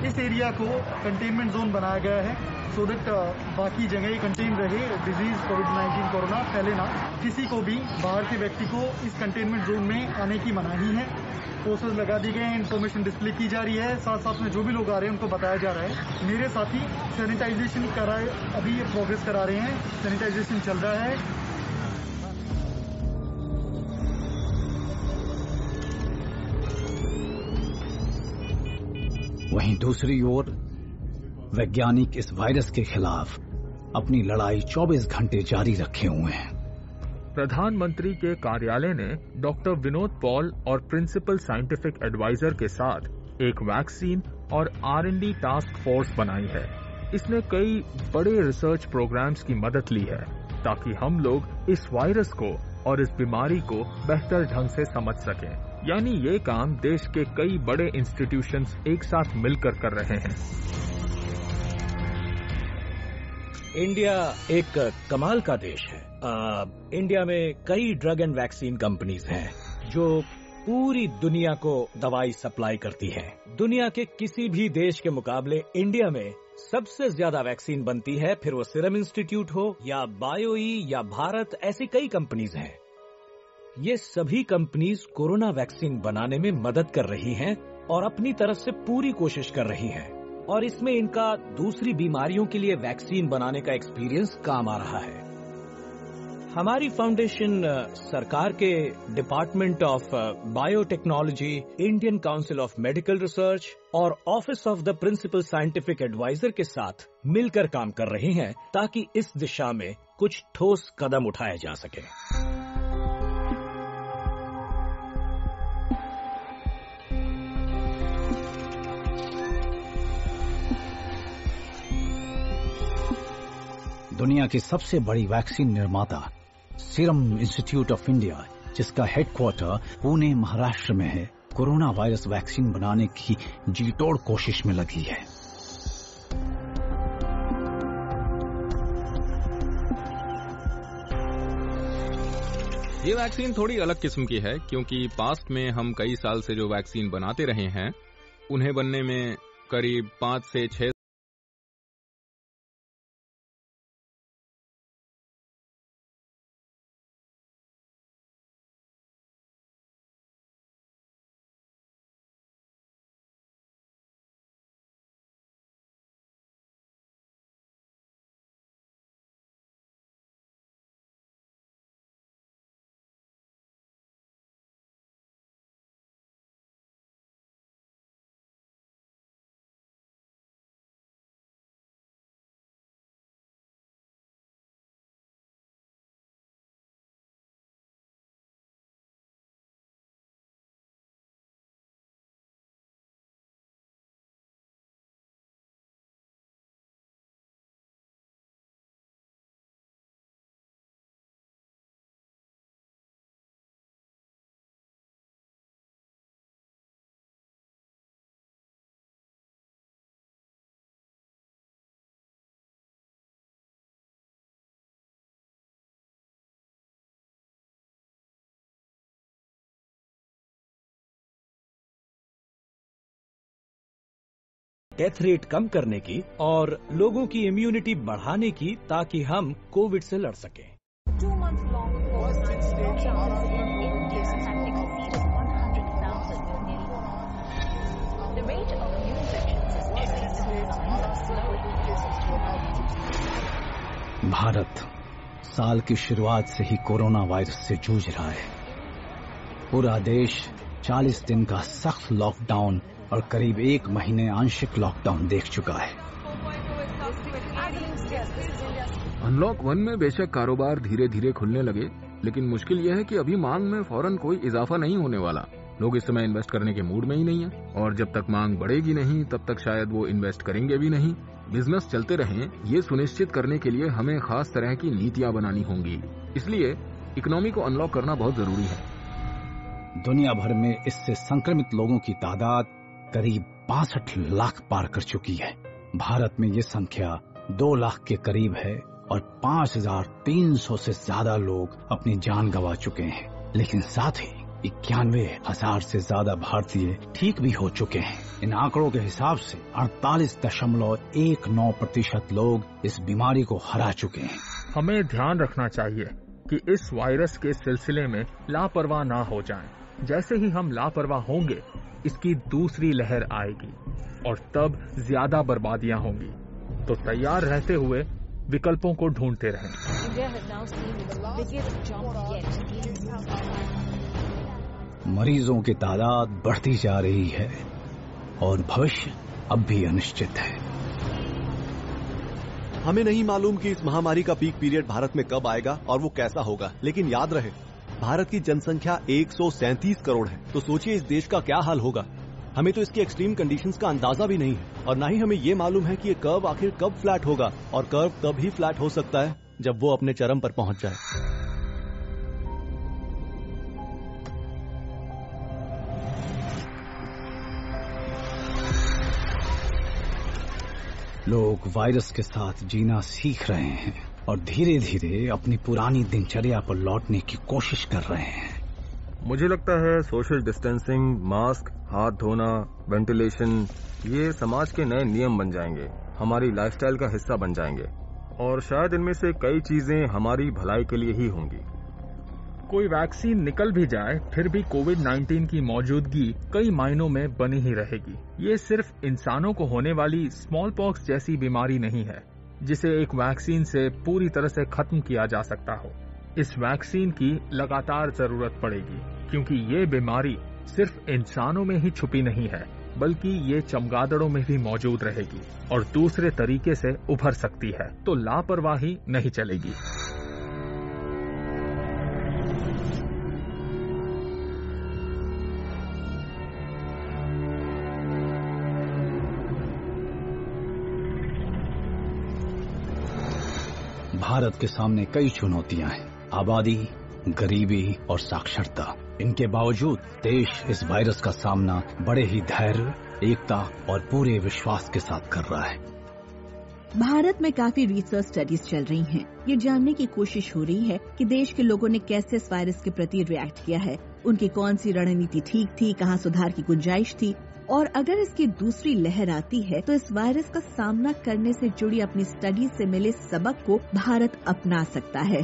इस एरिया को कंटेनमेंट जोन बनाया गया है सो दैट बाकी जगह कंटेन रहे, डिजीज कोविड-19 कोरोना फैले ना। किसी को भी बाहर के व्यक्ति को इस कंटेनमेंट जोन में आने की मनाही है। पोस्टर्स लगा दी गए हैं, इन्फॉर्मेशन डिस्प्ले की जा रही है। साथ साथ में जो भी लोग आ रहे हैं उनको बताया जा रहा है। मेरे साथी सैनिटाइजेशन कराए, अभी ये प्रोग्रेस करा रहे हैं। सैनिटाइजेशन चल रहा है। वहीं दूसरी ओर वैज्ञानिक इस वायरस के खिलाफ अपनी लड़ाई 24 घंटे जारी रखे हुए हैं। प्रधानमंत्री के कार्यालय ने डॉक्टर विनोद पॉल और प्रिंसिपल साइंटिफिक एडवाइजर के साथ एक वैक्सीन और R&D टास्क फोर्स बनाई है। इसने कई बड़े रिसर्च प्रोग्राम्स की मदद ली है ताकि हम लोग इस वायरस को और इस बीमारी को बेहतर ढंग से समझ सकें। यानी ये काम देश के कई बड़े इंस्टीट्यूशंस एक साथ मिलकर कर रहे हैं। इंडिया एक कमाल का देश है। इंडिया में कई ड्रग एंड वैक्सीन कंपनीज हैं जो पूरी दुनिया को दवाई सप्लाई करती हैं। दुनिया के किसी भी देश के मुकाबले इंडिया में सबसे ज्यादा वैक्सीन बनती है, फिर वो सीरम इंस्टीट्यूट हो या बायोई या भारत, ऐसी कई कंपनीज हैं। ये सभी कंपनीज कोरोना वैक्सीन बनाने में मदद कर रही हैं और अपनी तरफ से पूरी कोशिश कर रही हैं, और इसमें इनका दूसरी बीमारियों के लिए वैक्सीन बनाने का एक्सपीरियंस काम आ रहा है। हमारी फाउंडेशन सरकार के department of biotechnology, Indian council of medical research और office of the principal scientific adviser के साथ मिलकर काम कर रहे हैं ताकि इस दिशा में कुछ ठोस कदम उठाए जा सके। दुनिया की सबसे बड़ी वैक्सीन निर्माता सीरम इंस्टीट्यूट ऑफ इंडिया, जिसका हेडक्वार्टर पुणे महाराष्ट्र में है, कोरोना वायरस वैक्सीन बनाने की जीतोड़ कोशिश में लगी है। ये वैक्सीन थोड़ी अलग किस्म की है क्योंकि पास्ट में हम कई साल से जो वैक्सीन बनाते रहे हैं उन्हें बनने में करीब 5 से 6 डेथ रेट कम करने की और लोगों की इम्यूनिटी बढ़ाने की ताकि हम कोविड से लड़ सकें। 2 months long The rate of new infections is Bharat साल की शुरुआत से ही कोरोना वायरस से जूझ रहा है। पूरा देश 40 दिन का सख्त लॉकडाउन और करीब 1 महीने आंशिक लॉकडाउन देख चुका है। अनलॉक 1 में बेशक कारोबार धीरे धीरे खुलने लगे, लेकिन मुश्किल यह है कि अभी मांग में फौरन कोई इजाफा नहीं होने वाला। लोग इस समय इन्वेस्ट करने के मूड में ही नहीं है और जब तक मांग बढ़ेगी नहीं तब तक शायद वो इन्वेस्ट करेंगे भी नहीं। बिजनेस चलते रहें ये सुनिश्चित करने के लिए हमें खास तरह की नीतियां बनानी होंगी। इसलिए इकोनॉमी को अनलॉक करना बहुत जरूरी है। दुनिया भर में इससे संक्रमित लोगों की तादाद करीब 62 लाख पार कर चुकी है। भारत में ये संख्या 2 लाख के करीब है और 5,300 से ज्यादा लोग अपनी जान गंवा चुके हैं। लेकिन साथ ही 91,000 से ज्यादा भारतीय ठीक भी हो चुके हैं। इन आंकड़ों के हिसाब से 48.19% लोग इस बीमारी को हरा चुके हैं। हमें ध्यान रखना चाहिए कि इस वायरस के सिलसिले में लापरवाह ना हो जाएं। जैसे ही हम लापरवाह होंगे इसकी दूसरी लहर आएगी और तब ज्यादा बर्बादियां होंगी। तो तैयार रहते हुए विकल्पों को ढूंढते रहें। मरीजों की तादाद बढ़ती जा रही है और भविष्य अब भी अनिश्चित है। हमें नहीं मालूम कि इस महामारी का पीक पीरियड भारत में कब आएगा और वो कैसा होगा, लेकिन याद रहे भारत की जनसंख्या 137 करोड़ है। तो सोचिए इस देश का क्या हाल होगा। हमें तो इसकी एक्सट्रीम कंडीशंस का अंदाजा भी नहीं है और ना ही हमें ये मालूम है कि ये कर्व आखिर कब फ्लैट होगा, और कर्व तब ही फ्लैट हो सकता है जब वो अपने चरम पर पहुंच जाए। लोग वायरस के साथ जीना सीख रहे हैं और धीरे धीरे अपनी पुरानी दिनचर्या पर लौटने की कोशिश कर रहे हैं। मुझे लगता है सोशल डिस्टेंसिंग, मास्क, हाथ धोना, वेंटिलेशन ये समाज के नए नियम बन जाएंगे, हमारी लाइफस्टाइल का हिस्सा बन जाएंगे और शायद इनमें से कई चीजें हमारी भलाई के लिए ही होंगी। कोई वैक्सीन निकल भी जाए फिर भी कोविड-19 की मौजूदगी कई मायनों में बनी ही रहेगी। ये सिर्फ इंसानों को होने वाली स्मॉल पॉक्स जैसी बीमारी नहीं है जिसे एक वैक्सीन से पूरी तरह से खत्म किया जा सकता हो। इस वैक्सीन की लगातार जरूरत पड़ेगी, क्योंकि ये बीमारी सिर्फ इंसानों में ही छुपी नहीं है, बल्कि ये चमगादड़ों में भी मौजूद रहेगी और दूसरे तरीके से उभर सकती है। तो लापरवाही नहीं चलेगी। भारत के सामने कई चुनौतियां हैं, आबादी, गरीबी और साक्षरता। इनके बावजूद देश इस वायरस का सामना बड़े ही धैर्य, एकता और पूरे विश्वास के साथ कर रहा है। भारत में काफी रिसर्च स्टडीज चल रही हैं। ये जानने की कोशिश हो रही है कि देश के लोगों ने कैसे इस वायरस के प्रति रिएक्ट किया है, उनकी कौन सी रणनीति ठीक थी, कहाँ सुधार की गुंजाइश थी, और अगर इसकी दूसरी लहर आती है तो इस वायरस का सामना करने से जुड़ी अपनी स्टडीज से मिले सबक को भारत अपना सकता है।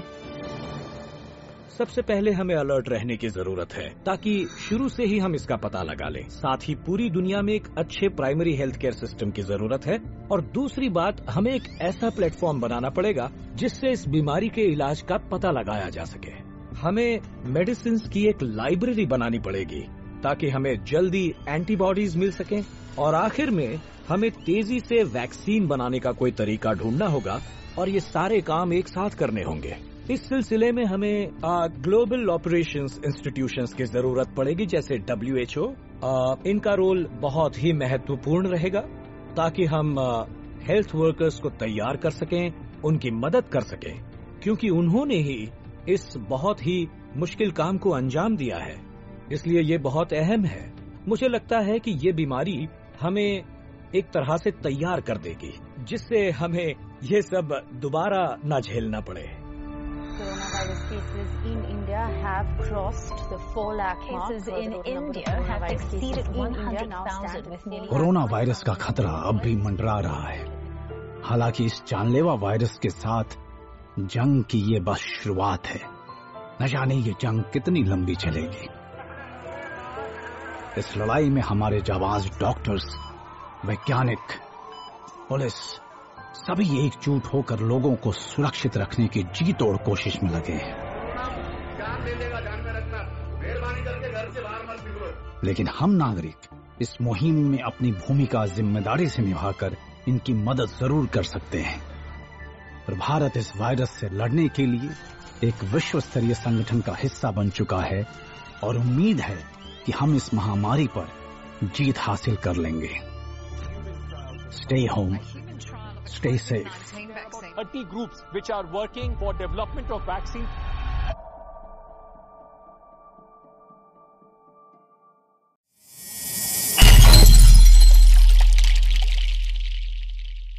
सबसे पहले हमें अलर्ट रहने की जरूरत है, ताकि शुरू से ही हम इसका पता लगा लें। साथ ही पूरी दुनिया में एक अच्छे प्राइमरी हेल्थ केयर सिस्टम की जरूरत है। और दूसरी बात, हमें एक ऐसा प्लेटफॉर्म बनाना पड़ेगा जिससे इस बीमारी के इलाज का पता लगाया जा सके। हमें मेडिसिन की एक लाइब्रेरी बनानी पड़ेगी ताकि हमें जल्दी एंटीबॉडीज मिल सकें। और आखिर में हमें तेजी से वैक्सीन बनाने का कोई तरीका ढूंढना होगा, और ये सारे काम एक साथ करने होंगे। इस सिलसिले में हमें ग्लोबल ऑपरेशंस इंस्टीट्यूशंस की जरूरत पड़ेगी, जैसे WHO। इनका रोल बहुत ही महत्वपूर्ण रहेगा ताकि हम हेल्थ वर्कर्स को तैयार कर सकें, उनकी मदद कर सकें, क्योंकि उन्होंने ही इस बहुत ही मुश्किल काम को अंजाम दिया है। इसलिए ये बहुत अहम है। मुझे लगता है कि ये बीमारी हमें एक तरह से तैयार कर देगी, जिससे हमें ये सब दोबारा न झेलना पड़े। Coronavirus cases in India have crossed the 4 lakh mark. Cases in India have exceeded 100,000. Corona virus का खतरा अब भी मंडरा रहा है। हालांकि इस जानलेवा वायरस के साथ जंग की ये बस शुरुआत है। न जाने ये जंग कितनी लंबी चलेगी। इस लड़ाई में हमारे जाबाज डॉक्टर्स, वैज्ञानिक, पुलिस सभी एकजुट होकर लोगों को सुरक्षित रखने की जी तोड़ कोशिश में लगे हैं। लेकिन हम नागरिक इस मुहिम में अपनी भूमिका जिम्मेदारी से निभाकर इनकी मदद जरूर कर सकते हैं। और भारत इस वायरस से लड़ने के लिए एक विश्व स्तरीय संगठन का हिस्सा बन चुका है और उम्मीद है कि हम इस महामारी पर जीत हासिल कर लेंगे। Stay home. Stay safe. 30 groups which are working for development of vaccine